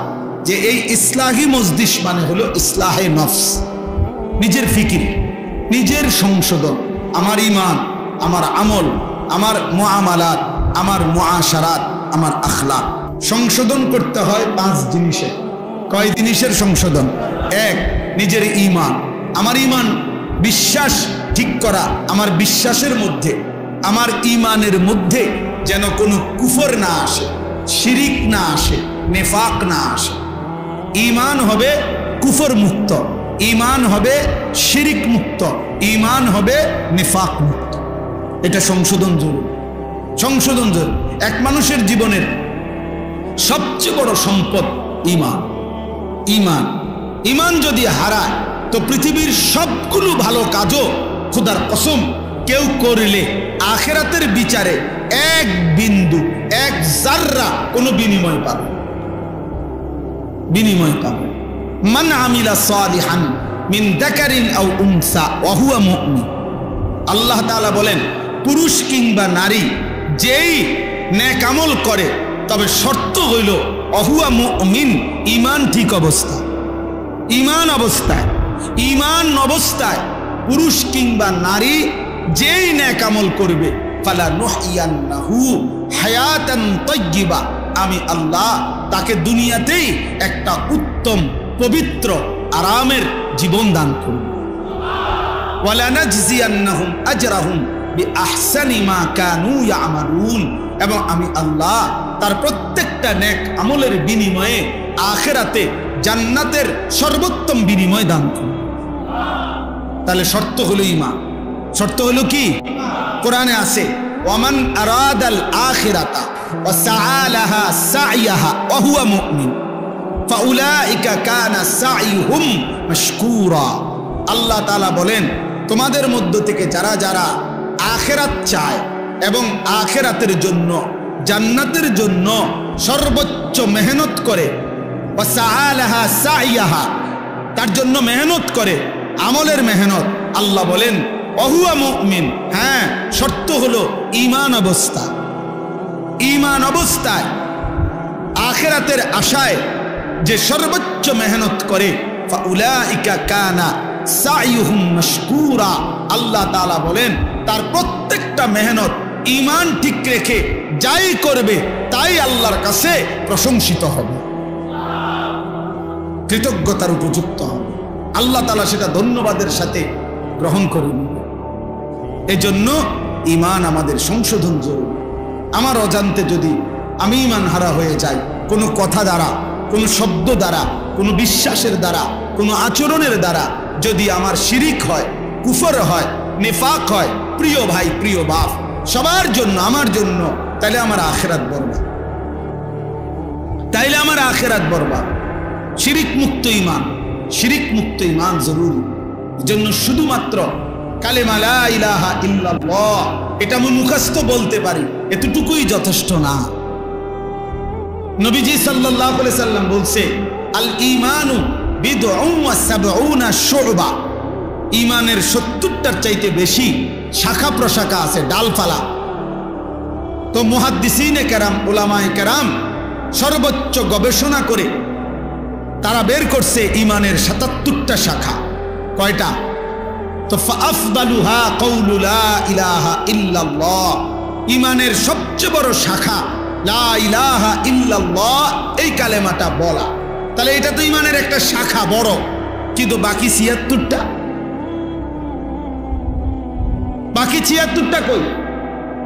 যে এই ইসলাহি মজলিস মানে হলো ইসলাহে নফস। নিজের ফিকির, নিজের সংশোধন, আমার ঈমান, আমার আমল, আমার মুআমালাত, আমার মুআশারাত, আমার আখলাক সংশোধন করতে হয় 5 জিনিসে। কয় জিনিসের সংশোধন? 1, নিজের ঈমান, আমার ঈমান বিশ্বাস ঠিক করা, আমার বিশ্বাসের মধ্যে, আমার ঈমানের মধ্যে যেন কোনো কুফর না আসে, শিরিক না আসে, নেফাক না আসে। ঈমান হবে কুফর মুক্ত, ঈমান হবে শিরিক মুক্ত, ঈমান হবে নিফাক মুক্ত। এটা সংশোধন জরুরি, সংশোধন জরুরি। এক মানুষের জীবনের সবচেয়ে বড় সম্পদ ঈমান। ঈমান ঈমান যদি হারায় তো পৃথিবীর সবগুলো ভালো কাজও খোদার কসম কেউ করলে আখিরাতের বিচারে 1 বিন্দু 1 জাররা কোনো বিনিময় পাবে, বিনিময় পাবে। মান আমিলা সালিহান মিন যাকারিন আও উনসা ওয়া হুয়া মুমিন। আল্লাহ তাআলা বলেন, পুরুষ কিংবা নারী যেই নেক আমল করে, তবে শর্ত হইল ওয়া মুমিন, ঈমান ঠিক অবস্থা, ঈমান অবস্থায়, ঈমান অবস্থায় পুরুষ কিংবা নারী যেই নেক আমল করবে, ফালা নুহইয়ান্নাহু হায়াতান তাইয়্যিবা, আমি আল্লাহ তাকে দুনিয়াতেই একটা উত্তম পবিত্র আরামের জীবন দান করব। ওয়ালা নাজজিয়ান্নাহুম আজরাহুম বিআহসানি মা কানু ইয়ামালুন, এবং আমি আল্লাহ তার প্রত্যেকটা নেক আমলের বিনিময়ে আখিরাতে জান্নাতের সর্বোত্তম বিনিময় দান করব। তাহলে শর্ত হলো ঈমান। শর্ত হলো কি? কোরআনে আছে, ওয়ামান আরাদাল আখিরাতা ওয়া সাআলাহা সাইয়াহা ওয়া হুয়া মুমিন ফাউলাইকা কানা সাইহুম মাশকুরা। আল্লাহ তাআলা বলেন, তোমাদের মধ্য থেকে যারা যারা আখিরাত চায় এবং আখিরাতের জন্য, জান্নাতের জন্য সর্বোচ্চ মেহনত করে, ওয়া সাআলাহা সাইয়াহা, তার জন্য মেহনত করে, আমলের মেহনত, আল্লাহ বলেন ওহুয়া মুমিন। হ্যাঁ, শর্ত হলো ঈমান অবস্থা। ঈমান অবস্থায় আখিরাতের আশায় যে সর্বোচ্চ মেহনত করে, ফাউলাইকা কানা সাইহুম মাশকুরা। আল্লাহ তাআলা বলেন, তার প্রত্যেকটা মেহনত ঈমান ঠিক রেখে যাই করবে তাই আল্লাহর কাছে প্রশংসিত হবে, কৃতজ্ঞতার উপযুক্ত হবে। আল্লাহ তাআলা সেটা ধন্যবাদের সাথে গ্রহণ করে নেবে। এজন্য ঈমান আমাদের সংশোধন জরুরি। আমার অজান্তে যদি আমি ঈমান হারা হয়ে যাই, কোনো কথা দ্বারা, কোনো শব্দ দ্বারা, কোনো বিশ্বাসের দ্বারা, কোনো আচরণের দ্বারা যদি আমার শিরিক হয়, কুফর হয়, নিফাক হয়, প্রিয় ভাই, প্রিয় বাপ, সবার জন্য, আমার জন্য, তাইলে আমার আখিরাত বরবাদ, তাইলে আমার আখিরাত বরবাদ। শিরিক মুক্ত ঈমান, শিরিক মুক্ত ঈমান জরুরি। এজন্য শুধুমাত্র কালেমা লা ইলাহা ইল্লাল্লাহ এটা আমি মুখস্থ বলতে পারি, এতটুকুই যথেষ্ট না। নবীজি সাল্লাল্লাহু আলাইহি সাল্লাম বলছে, আল ঈমানু বিদউন ওয়া সাবউনা শুবা। ঈমানের 70টার চাইতে বেশি শাখা প্রশাখা আছে, ডালপালা। তো মুহাদ্দিসিনে কেরাম, উলামায়ে কেরাম সর্বোচ্চ গবেষণা করে তারা বের করছে ঈমানের 77টা শাখা। কয়টা? তো ফাআফদালুহা কাউলু লা ইলাহা ইল্লাল্লাহ। ঈমানের সবচেয়ে বড় শাখা লা ইলাহা ইল্লাল্লাহ, এই কালেমাটা বলা। তাহলে এটা তো ঈমানের একটা শাখা বড়, কিন্তু বাকি 76টা, বাকি 76টা কই?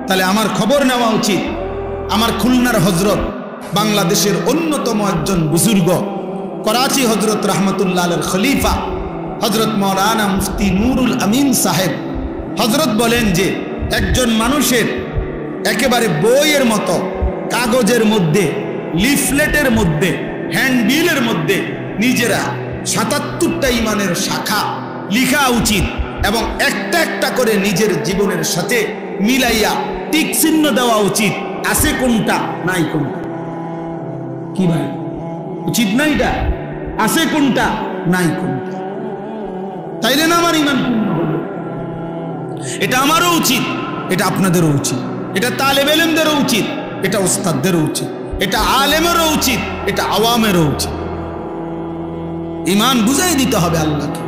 তাহলে আমার খবর নেওয়া উচিত। আমার খুলনার হযরত, বাংলাদেশের অন্যতম একজন বুজুর্গ, করাচি হযরত রাহমাতুল্লাহ আলাইহির খলিফা হযরত মাওলানা মুফতি নুরুল আমিন সাহেব, হযরত বলেন যে একজন মানুষের একেবারে বইয়ের মতো কাগজের মধ্যে, লিফলেটের মধ্যে, হ্যান্ডবিলের মধ্যে নিজেরা 77টা ঈমানের শাখা লিখা উচিত এবং একটা একটা করে নিজের জীবনের সাথে মিলাইয়া টিক চিহ্ন দেওয়া উচিত, আছে কোনটা, নাই কোনটা। কি ভাই, উচিত না? এটা আছে কোনটা, নাই কোনটা, তাইলে না আমার ঈমান পূর্ণ হলো। এটা আমারও উচিত, এটা আপনাদেরও উচিত, এটা তালেব ইলমদেরও উচিত, এটা উস্তাদদেরও উচিত, এটা আলেমেরও উচিত, এটা আওয়ামেরও উচিত। ঈমান বুঝাই দিতে হবে আল্লাহকে।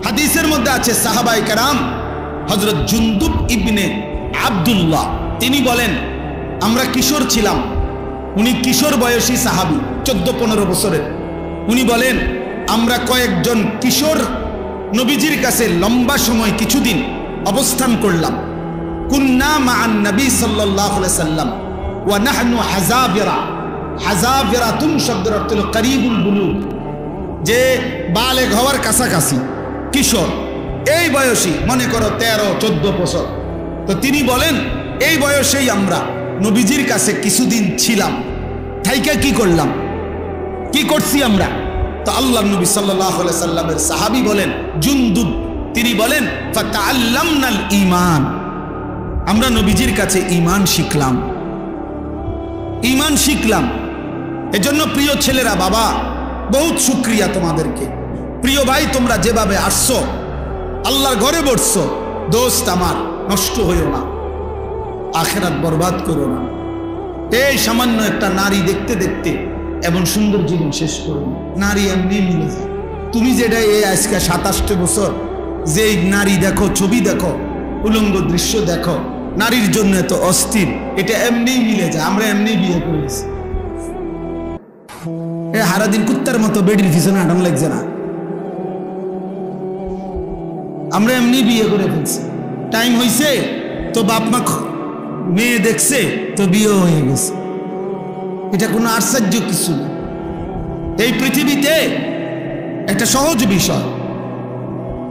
হাদিসের মধ্যে আছে সাহাবায়ে কেরাম হযরত জুনদুব ইবনে আব্দুল্লাহ তিনি বলেন আমরা কিশোর ছিলাম, উনি কিশোর বয়সী সাহাবী 14-15 বছরের। উনি বলেন আমরা কয়েকজন কিশোর নবীজির কাছে লম্বা সময় কিছুদিন অবস্থান করলাম। কুন্না মা'আন নবী সাল্লাল্লাহু আলাইহি সাল্লাম ওয়া নাহনু হাযাবিরা। হাযাবিরাতুন শব্দের অর্থ হলো করিবুল বুলুগ, যে বালেগ হওয়ার কাছাকাছি কিশোর, এই বয়সী মনে করো 13-14 বছর। তো তিনি বলেন এই বয়সেই আমরা নবীজির কাছে কিছুদিন ছিলাম, থাইকা কি করলাম, কি করছি আমরা। তো আল্লাহর নবী সাল্লাল্লাহু আলাইহি সাল্লামের সাহাবী বলেন জুনদুব, তিনি বলেন ফাতাআল্লামনাল ঈমান, আমরা নবীজির কাছে ঈমান শিখলাম, ঈমান শিখলাম। এজন্য প্রিয় ছেলেরা, বাবা বহুত শুকরিয়া তোমাদেরকে। প্রিয় ভাই, তোমরা যেভাবে আসছো আল্লাহর ঘরে বসছো, দোস্ত আমার নষ্ট হইও না, আখিরাত বরবাদ করো না। এই সামান্য একটা নারী দেখতে দেখতে এমন সুন্দর জীবন শেষ করো না। নারী এমনি মিলে যায়। তুমি যেটা এই আজকে 27 বছর যে নারী দেখো, ছবি দেখো, উলঙ্গ দৃশ্য দেখো, নারীর জন্য এত অস্থির, এটা এমনি মিলে যায়। আমরা এমনি বিয়ে করেছি, হারাদিন কুত্তার মতো বেডির পিছনে আটান লাগছে না, আমরা এমনি বিয়ে করে ফেলছি। টাইম হয়েছে তো বাপ মা মেয়ে দেখছে তো বিয়ে হয়ে গেছে, এটা কোনো আশ্চর্য কিছু না। এই পৃথিবীতে একটা সহজ বিষয়।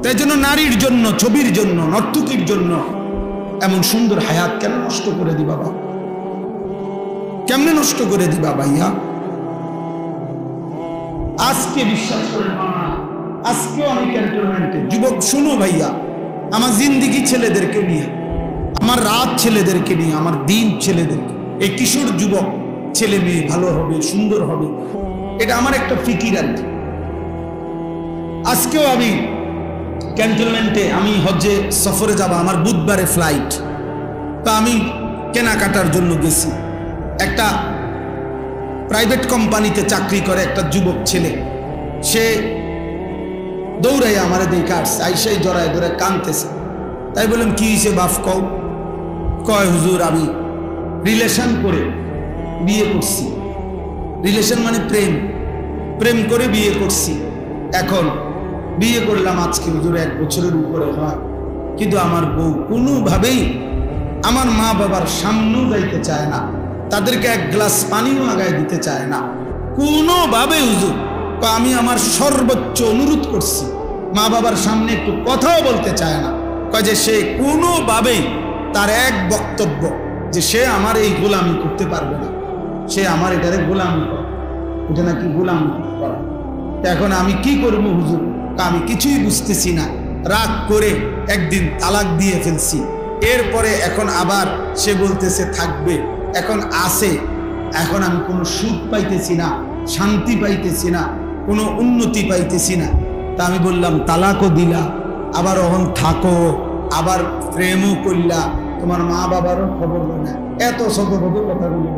তাই জন্য নারীর জন্য, ছবির জন্য, নর্তকীর জন্য এমন সুন্দর হায়াত কেন নষ্ট করে দিবা বাবা? কেমনে নষ্ট করে দিবা ভাইয়া? আজকে বিশ্বাস করেন না, আজকে আমি ক্যান্টনমেন্টে যুবক, শুনো ভাইয়া, আমার জিন্দিগি ছেলেদেরকে নিয়ে, আমার রাত ছেলেদেরকে নিয়ে, আমার দিন ছেলেদেরকে, এই কিশোর যুবক ছেলে মেয়ে ভালো হবে, সুন্দর হবে, এটা আমার একটা ফিকির আর কি। আজকেও আমি ক্যান্টনমেন্টে, আমি হজ্জে সফরে যাব, আমার বুধবারে ফ্লাইট, তো আমি কেনাকাটার জন্য গেছি। একটা প্রাইভেট কোম্পানিতে চাকরি করে একটা যুবক ছেলে, সে দৌড়াইয়া আমার দেখে আসছে, আইসাই জড়ায় ধরে কাঁদতেছে। তাই বললাম কি হয়েছে বাপ কও? কয় হুজুর আমি রিলেশন করে বিয়ে করছি। রিলেশন মানে প্রেম, প্রেম করে বিয়ে করছি। এখন বিয়ে করলাম আজকে হুজুর 1 বছরের উপরে হয়, কিন্তু আমার বউ কোনোভাবেই আমার মা বাবার সামনেও যাইতে চায় না, তাদেরকে 1 গ্লাস পানিও আগায় দিতে চায় না কোনোভাবে হুজুর। তো আমি আমার সর্বোচ্চ অনুরোধ করছি, মা বাবার সামনে একটু কথাও বলতে চায় না। কয় যে সে কোনোভাবেই, তার এক বক্তব্য যে সে আমার এই গোলামি করতে পারবে না, সে আমার এটারে গোলামি করে, এটা নাকি গোলামি করা। এখন আমি কি করবো হুজুর? আমি কিছুই বুঝতেছি না। রাগ করে একদিন তালাক দিয়ে ফেলছি, এরপরে এখন আবার সে বলতেছে থাকবে, এখন আসে, এখন আমি কোনো সুখ পাইতেছি না, শান্তি পাইতেছি না, কোনো উন্নতি পাইতেছি না। তা আমি বললাম তালাকও দিলা, আবার ওখান থাকো, আবার প্রেমও করলা, তোমার মা বাবারও খবর না, এত সতর্কতা কথা বলি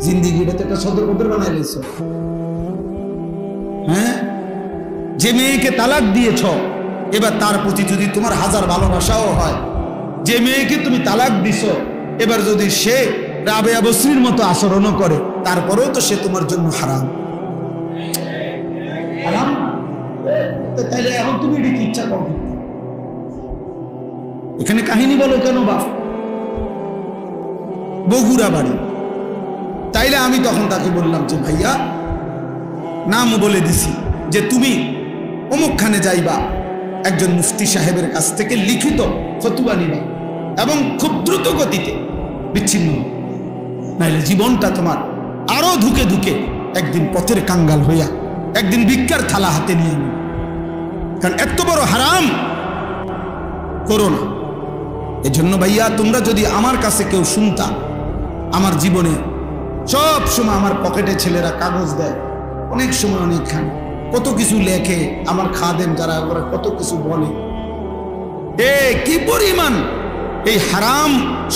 জিন্দিগিটা তো একটা সতর্কতা বানাই লেছ। হ্যাঁ, যে মেয়েকে তালাক দিয়েছ, এবার তার প্রতি যদি তোমার হাজার ভালোবাসাও হয়, যে মেয়েকে তুমি তালাক দিছ, এবার যদি সে রাবেয়া বসরির মতো আচরণও করে, তারপরেও তো সে তোমার জন্য হারাম। হারাম তাইলে এখন তুমি এটি ইচ্ছা করো, এখানে কাহিনী বলো কেন বাপ? বগুড়া বাড়ি। তাইলে আমি তখন তাকে বললাম যে ভাইয়া, নাম বলে দিছি যে তুমি অমুকখানে যাইবা, একজন মুফতি সাহেবের কাছ থেকে লিখিত ফতুয়া নিবা এবং খুব দ্রুত গতিতে বিচ্ছিন্ন, নাইলে জীবনটা তোমার আরো ধুকে ধুকে একদিন পথের কাঙ্গাল হইয়া একদিন ভিক্ষার থালা হাতে নিয়ে নিবে। কারণ এত বড় হারাম করো না। এজন্য ভাইয়া, তোমরা যদি আমার কাছে কেউ শুনতা, আমার জীবনে সব সময় আমার পকেটে ছেলেরা কাগজ দেয়, অনেক সময় অনেকখানে কত কিছু লেখে, আমার খাদেম যারা ওরা কত কিছু বলে, কি পরিমাণ এই হারাম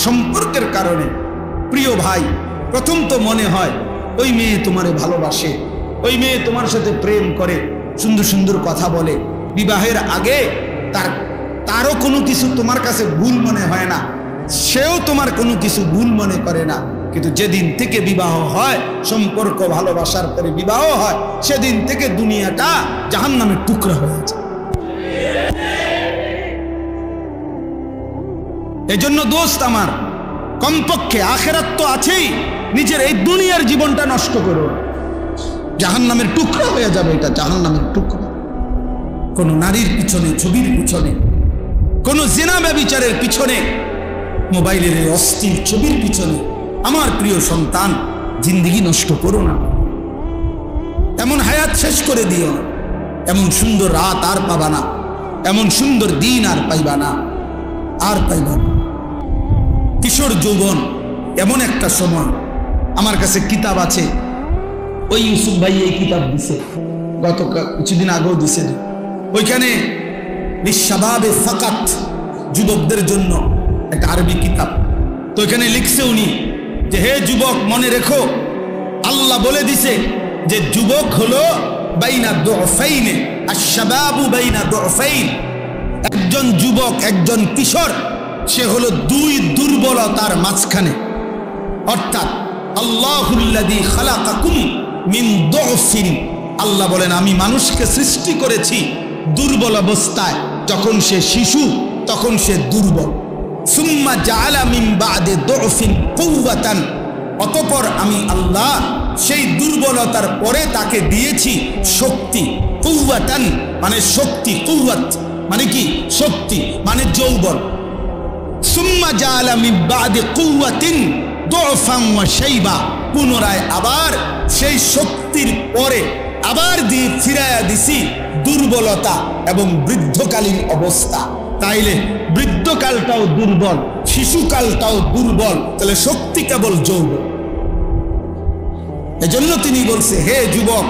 সম্পর্কের কারণে। প্রিয় ভাই, প্রথম তো মনে হয় ওই মেয়ে তোমারে ভালোবাসে, ওই মেয়ে তোমার সাথে প্রেম করে, সুন্দর সুন্দর কথা বলে, বিবাহের আগে তারও কোনো কিছু তোমার কাছে ভুল মনে হয় না, সেও তোমার কোনো কিছু ভুল মনে করে না, কিন্তু যেদিন থেকে বিবাহ হয়, সম্পর্ক ভালোবাসার পরে বিবাহ হয়, সেদিন থেকে দুনিয়াটা জাহান্নামের টুকরা হয়ে যায়। এজন্য দোস্ত আমার, কমপক্ষে আখেরাত তো আছেই, নিজের এই দুনিয়ার জীবনটা নষ্ট করো, জাহান্নামের টুকরা হয়ে যাবে, এটা জাহান্নামের টুকরা। কোন নারীর পিছনে, ছবির পিছনে, কোন জিনা ব্যভিচারের পিছনে, মোবাইলের অস্থির ছবির পিছনে আমার প্রিয় সন্তান জিন্দেগি নষ্ট করো না। এমন হায়াত শেষ করে দিও না, এমন সুন্দর রাত আর পাবা না, এমন সুন্দর দিন আর পাইবা না, আর পাইবা না। কিশোর যৌবন এমন একটা সময়, আমার কাছে কিতাব আছে, ওই ইউসুফ ভাই এই কিতাব দিছে, গত কিছুদিন আগেও দিছে, ওইখানে লিশাবাবে ফাকাত, যুবকদের জন্য একটা আরবি কিতাব। তো এখানে লিখছে উনি যে, হে যুবক, মনে রেখো, আল্লাহ বলে দিছে যে যুবক হলো বাইনা দুফাইনে, আশ-শাবাবু বাইনা দুফাইন। একজন যুবক, একজন কিশোর, সে হলো দুই দুর্বলতার মাঝখানে। অর্থাৎ আল্লাহুল্লাযী খালাকাকুম মিন দুফিন, আল্লাহ বলেন আমি মানুষকে সৃষ্টি করেছি দুর্বল অবস্থায়। যখন সে শিশু তখন সে দুর্বল। সুম্মা জাআলা মিন বা'দি দুফিন কুওয়াতান, অতঃপর আমি আল্লাহ সেই দুর্বলতার পরে তাকে দিয়েছি শক্তি। কুওয়াতান মানে শক্তি, কুওয়াত মানে কি? শক্তি মানে যৌবন। সুম্মা জাআলা মিন বা'দি কুওয়াতিন দুফান ওয়া শাইবা, পুনরায় আবার সেই শক্তির পরে আবার দিয়ে ফিরাইয়া দিছি দুর্বলতা এবং বৃদ্ধকালীন অবস্থা। তাইলে বৃদ্ধকালটাও দুর্বল, শিশুকালটাও দুর্বল, তাহলে শক্তি কেবল যৌবন। এজন্য তিনি বলছে, হে যুবক,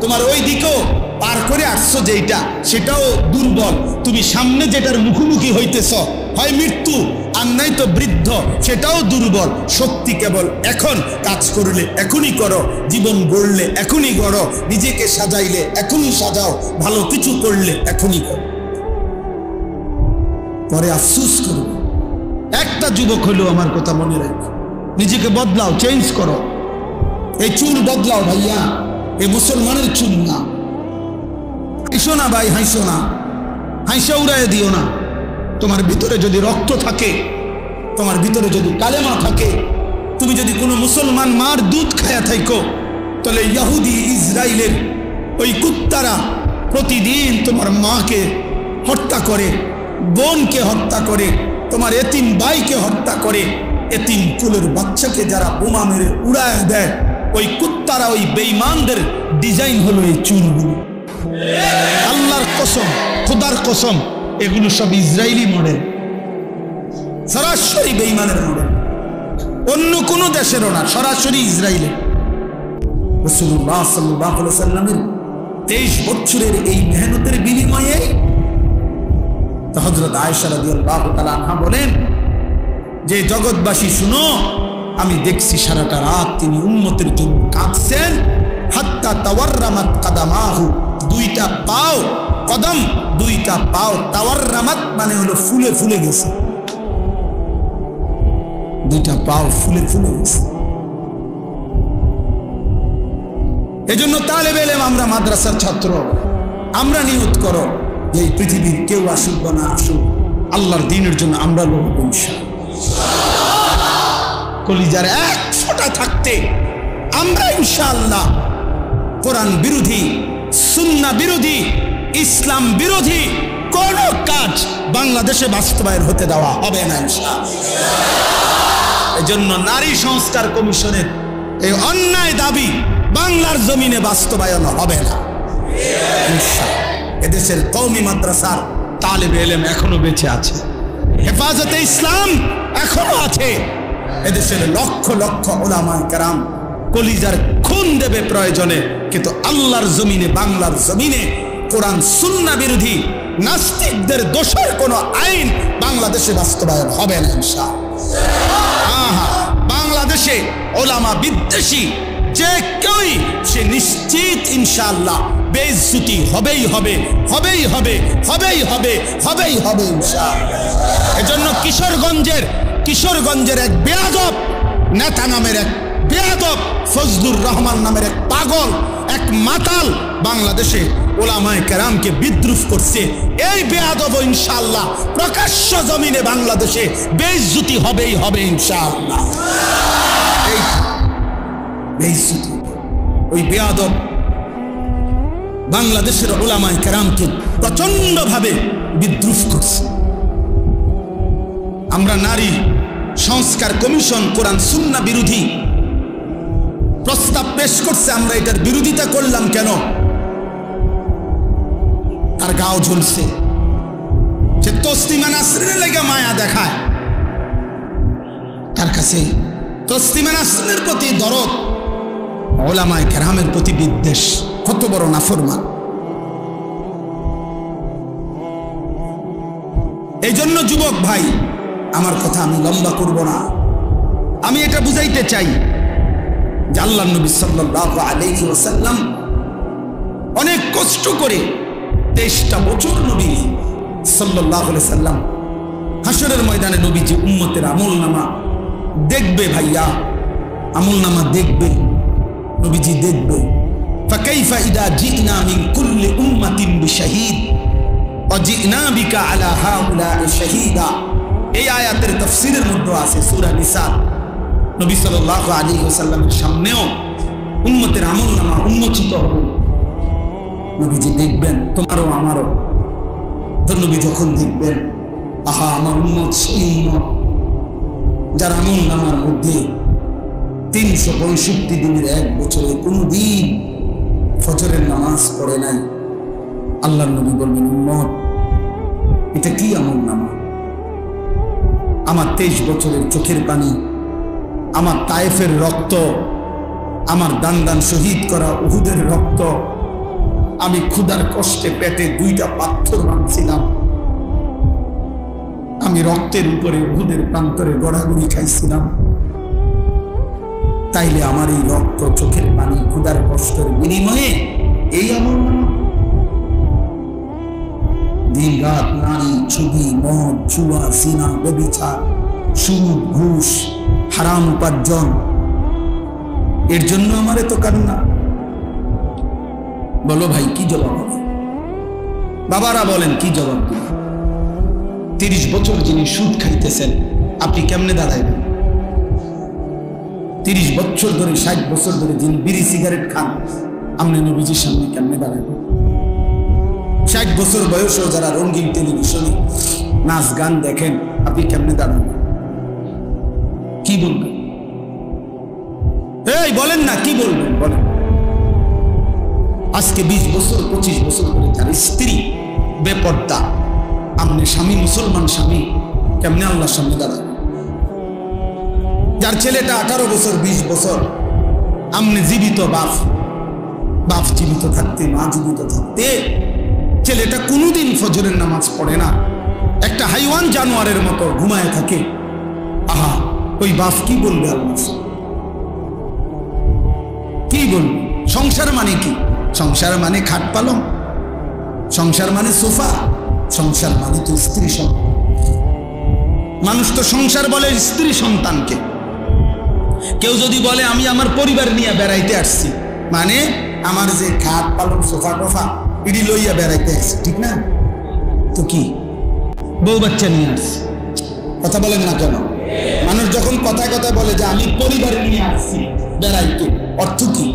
তোমার ওই দিকেও পার করে আসছো যেটা, সেটাও দুর্বল। তুমি সামনে যেটার মুখোমুখি হইতেছ, হয় মৃত্যু আর নাই তো বৃদ্ধ, সেটাও দুর্বল। শক্তি কেবল এখন, কাজ করলে এখনই করো, জীবন গড়লে এখনই গড়ো, নিজেকে সাজাইলে এখনই সাজাও, ভালো কিছু করলে এখনই করো, পরে আফসোস করো। একটা যুবক হলেও আমার কথা মনে রাখো, নিজেকে বদলাও, চেঞ্জ করো। এই চুল বদলাও ভাইয়া, এই মুসলমানের চুল না। হাসো না ভাই, হাসো না, হাসা উড়াইয়া দিও না। তোমার ভিতরে যদি রক্ত থাকে, তোমার ভিতরে যদি কালেমা থাকে, তুমি যদি কোনো মুসলমান মার দুধ খায়া থাকো, তাহলে ইহুদি ইসরায়েলের ওই কুত্তারা প্রতিদিন তোমার মাকে হত্যা করে, বোনকে হত্যা করে, তোমার এতিম ভাইকে হত্যা করে, এতিম কুলের বাচ্চাকে যারা বোমা মেরে উড়ায় দেয়, ওই কুত্তারা, ওই বেঈমানদের ডিজাইন হলো এই চুলগুলো। আল্লাহর কসম, খোদার কসম, এগুলো সব ইসরায়েলি মডেল, সরাসরি বেঈমানের মডেল, অন্য কোন দেশেরও না, সরাসরি ইসরায়েলের। রাসূলুল্লাহ সাল্লাল্লাহু আলাইহি ওয়াসাল্লামের 23 বছরের এই মেহনতের বিনিময়ে হযরত আয়েশা রাদিয়াল্লাহু তাআলা আনহা বলেন যে, জগৎবাসী শুনো, আমি দেখছি সারাটা রাত তিনি উম্মতের জন্য কাঁদছেন। হাত্তা তাওয়াররামাত কাদামাহু, দুইটা পাও, কদম দুইটা পাও, তাওয়াররামাত মানে হলো ফুলে ফুলে গেছে, দুইটা পাও ফুলে ফুলে গেছে। এজন্য তালেবে ইলম আমরা, মাদ্রাসার ছাত্র, আমরা নিয়ত করো যে এই পৃথিবীর কেউ আসুক বা না আসুক, আল্লাহর দ্বীনের জন্য আমরা লড়ব ইনশাআল্লাহ। কলিজার এক ফোঁটা থাকতে আমরা ইনশাআল্লাহ কোরআন বিরোধী, সুন্নাহ বিরোধী, ইসলাম বিরোধী কোন কাজ বাংলাদেশে বাস্তবায়ন হতে দেওয়া হবে না ইনশাআল্লাহ। এজন্য নারী সংস্কার কমিশনের এই অন্যায় দাবি বাংলার জমিনে বাস্তবায়ন হবে না ইনশাআল্লাহ। এদেশের কওমি মাদ্রাসার তালেবে ইলম এখনো বেঁচে আছে, হেফাজতে ইসলাম এখনো আছে, এদেশের লক্ষ লক্ষ উলামায়ে কেরাম কলিজার খুন দেবে প্রয়োজনে, কিন্তু আল্লাহর জমিনে, বাংলার জমিনে কোরআন সুন্নাহ বিরোধী নাস্তিকদের দোষের কোনো আইন বাংলাদেশে বাস্তবায়ন হবে না ইনশাআল্লাহ। বাংলাদেশে উলামা বিদ্বেষী যে কেউই সে নিশ্চিত ইনশাআল্লাহ বেইজ্জতি হবেই হবে, হবেই হবে, হবেই হবে, হবেই হবে ইনশাআল্লাহ। এজন্য কিশোরগঞ্জের এক বেয়াদব নেতা নামের এক বেয়াদব ফজলুর রহমান নামের এক পাগল, এক মাতাল বাংলাদেশে ওলামায়ে কেরামকে বিদ্রুপ করছে। এই বেয়াদব ইনশাআল্লাহ প্রকাশ্য জমিনে বাংলাদেশে বেইজ্জতি হবেই হবে ইনশাআল্লাহ। এই বেইজ্জতি, ওই বেয়াদব বাংলাদেশের ওলামায়ে কেরামকে প্রচন্ডভাবে বিদ্রুপ করছে। আমরা নারী সংস্কার কমিশন কোরআন সুন্নাহ বিরোধী প্রস্তাব পেশ করছে, আমরা এটার বিরোধিতা করলাম কেন? তার গাও ঝুলছে, সে তসলিমা নাসরিনের লেগে মায়া দেখায়, তার কাছে তসলিমা নাসরিনের প্রতি দরদ, ওলামায়ে কেরামের প্রতি বিদ্বেষ। কত বড় নাফরমান! এই জন্য যুবক ভাই, আমার কথা আমি লম্বা করব না, আমি এটা বুঝাইতে চাই যে আল্লাহর নবী সাল্লাল্লাহু আলাইহি ওয়াসাল্লাম অনেক কষ্ট করে 23টা বছর নবী সাল্লাল্লাহু আলাইহি সাল্লাম হাসরের ময়দানে নবীজি উম্মতের আমলনামা দেখবে। ভাইয়া, আমলনামা দেখবে, নবীজি দেখবে। ফাকাইফা ইদা জিনা মিন কুল্লি উম্মাতিন বিশাহিদ ওয়া জিনা বিকা আলা হাউলা'i শাহীদা। এই আয়াতের তাফসীরের মধ্যে আছে সূরা নিসা। নবী সাল্লাল্লাহু আলাইহি ওয়াসাল্লামের সামনেও উম্মতের আমলনামা উন্মোচিত হবে, নবীজি দেখবেন, তোমারও আমারও। তো নবী যখন দেখবেন, আহা আমার উম্মত সেই উম্মত যার আমলনামার মধ্যে 365 দিনের এক বছরে কোনদিন ফজরের নামাজ পড়ে নাই। আল্লাহর নবী বলবেন, উম্মত এটা কি আমলনামা? আমার 23 বছরের চোখের পানি, আমার তায়েফের রক্ত, আমার দান শহীদ করা উহুদের রক্ত, আমি ক্ষুধার কষ্টে পেটে 2টা পাথর বাঁধছিলাম, আমি রক্তের উপরে উহুদের প্রান্তরে গড়াগড়ি খাইছিলাম, তাইলে আমার এই রক্ত, চোখের পানি, ক্ষুধার কষ্টের বিনিময়ে এই আমলনামা? দিন রাত নারী, ছবি, মদ, জুয়া, জিনা, ব্যভিচার, সুদ, ঘুষ, হারাম উপার্জন, এর জন্য আমার এত কান্না। বলো ভাই, কি জবাব হবে? বাবারা বলেন, কি জবাব দিবেন? 30 বছর যিনি সুদ খাইতেছেন, আপনি কেমনে দাঁড়াইবেন? 30 বছর ধরে, 60 বছর ধরে যিনি বিড়ি সিগারেট খান, আপনি নবীজির সামনে কেমনে দাঁড়াইবেন? 60 বছর বয়সেও যারা রঙিন টেলিভিশনে নাচ গান দেখেন, আপনি কেমনে দাঁড়াবেন? কি বলবেন? এই বলেন না, কি বলবেন বলেন? আজকে 20 বছর 25 বছর ধরে যার স্ত্রী বেপর্দা, আপনি স্বামী, মুসলমান স্বামী, কেমনে আল্লাহর সামনে দাঁড়াবেন? যার ছেলেটা 18 বছর 20 বছর, আপনি জীবিত বাপ জীবিত থাকতে, মা জীবিত থাকতে ছেলেটা কোনোদিন ফজরের নামাজ পড়ে না, একটা হাইওয়ান জানোয়ারের মতো ঘুমায় থাকে। আহা, ওই বাপ কি বলবে আল্লাহ? কি বলবে? সংসার মানে কি? সংসার মানে খাট পালং, সংসার মানে সোফা, সংসার মানে তো স্ত্রী সন্তান। মানুষ তো সংসার বলে স্ত্রী সন্তানকে। কেউ যদি বলে আমি আমার পরিবার নিয়ে বেড়াইতে আসছি, মানে আমার যে খাট পালং, সোফা টোফা ইডি লইয়া বেড়াইতে আসছি, ঠিক না? তো কি বউ বাচ্চা নিয়ে আসছি? কথা বলেন না কেন? মানুষ যখন কথায় কথায় বলে যে আমি পরিবার নিয়ে আসছি বেড়াইতে, অর্থ কি?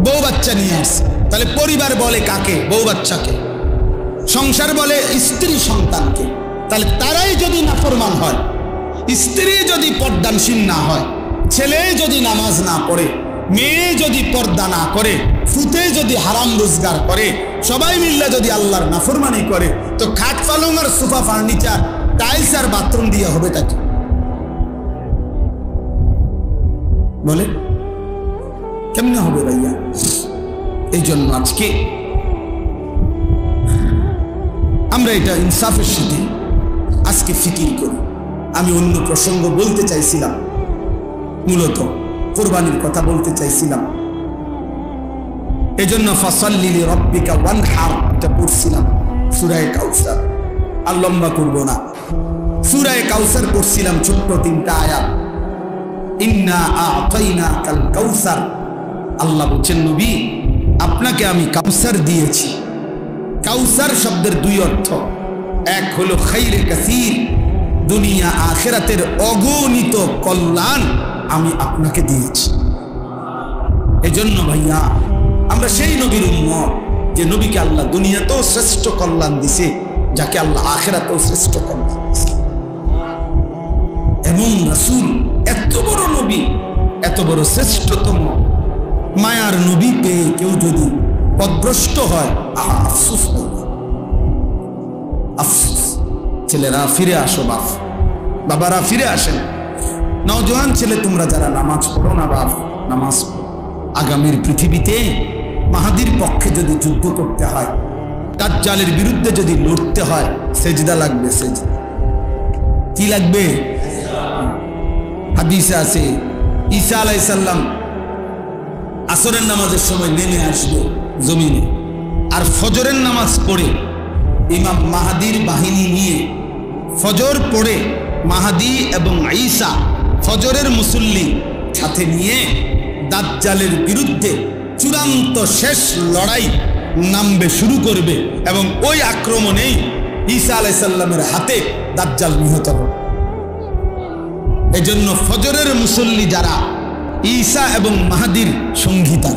বউ বাচ্চা নিয়ে আসছি। তাহলে পরিবার বলে কাকে? বউ বাচ্চাকে। সংসার বলে স্ত্রী সন্তানকে। তাহলে তারাই যদি নাফরমান হয়, স্ত্রী যদি পর্দানশীল না হয়, ছেলে যদি নামাজ না পড়ে, মেয়ে যদি পর্দা না করে, ফুতে যদি হারাম রোজগার করে, সবাই মিল্লা যদি আল্লাহর নাফরমানি করে, তো খাট পালং আর সোফা ফার্নিচার, টাইলস আর বাথরুম দিয়ে হবে তাকে? বলে কেমনে হবে ভাইয়া? এই জন্য আজকে আমরা এটা ইনসাফের সাথে আজকে ফিকির করি। আমি অন্য প্রসঙ্গ বলতে চাইছিলাম, মূলত কোরবানির কথা বলতে চাইছিলাম, এজন্য ফাসাল্লি লিরাব্বিকা ওয়ানহার এটা পড়ছিলাম সূরা কাউসার, আর লম্বা করব না। সূরা কাউসার পড়ছিলাম ছোট্ট 3টা আয়াত। ইন্না আ'তাইনাকাল কাউসার, আল্লাহ বলেন নবী আপনাকে আমি কাউসার দিয়েছি। কাউসার শব্দের 2 অর্থ, এক হলো খাইরে কাসীর, দুনিয়া আখিরাতের অগণিত কল্যাণ আমি আপনাকে দিয়েছি। এজন্য ভাইয়া আমরা সেই নবীর উম্মত যে নবীকে আল্লাহ দুনিয়াতেও শ্রেষ্ঠ কল্যাণ দিছে, যাকে আল্লাহ আখিরাতেও শ্রেষ্ঠ কল্যাণ দিছে। এবং রাসূল এত বড় নবী, এত বড় শ্রেষ্ঠতম মায়ার নবী পেয়ে কেউ যদি পথভ্রষ্ট হয়, আফসোস করবে, আফসোস। ছেলেরা ফিরে আসো, বাবারা ফিরে আসেন। নওজোয়ান ছেলে তোমরা যারা নামাজ পড়ো না বাপ, নামাজ পড়ো। আগামীর পৃথিবীতে মাহাদির পক্ষে যদি যুদ্ধ করতে হয়, দাজ্জালের বিরুদ্ধে যদি লড়তে হয়, সেজদা লাগবে। সেজদা কি লাগবে? হাদিসে আছে ঈসা আলাইহিস সালাম আসরের নামাজের সময় নেমে আসবে জমিনে, আর ফজরের নামাজ পড়ে ইমাম মাহাদির বাহিনী নিয়ে ফজর পড়ে মাহাদি এবং ঈসা ফজরের মুসল্লি সাথে নিয়ে দাজ্জালের বিরুদ্ধে চূড়ান্ত শেষ লড়াই নামবে, শুরু করবে, এবং ওই আক্রমণেই ঈসা আলাইহিস সালামের হাতে দাজ্জাল নিহত হবে। এজন্য ফজরের মুসল্লি যারা ঈসা এবং মাহাদির সঙ্গীতা।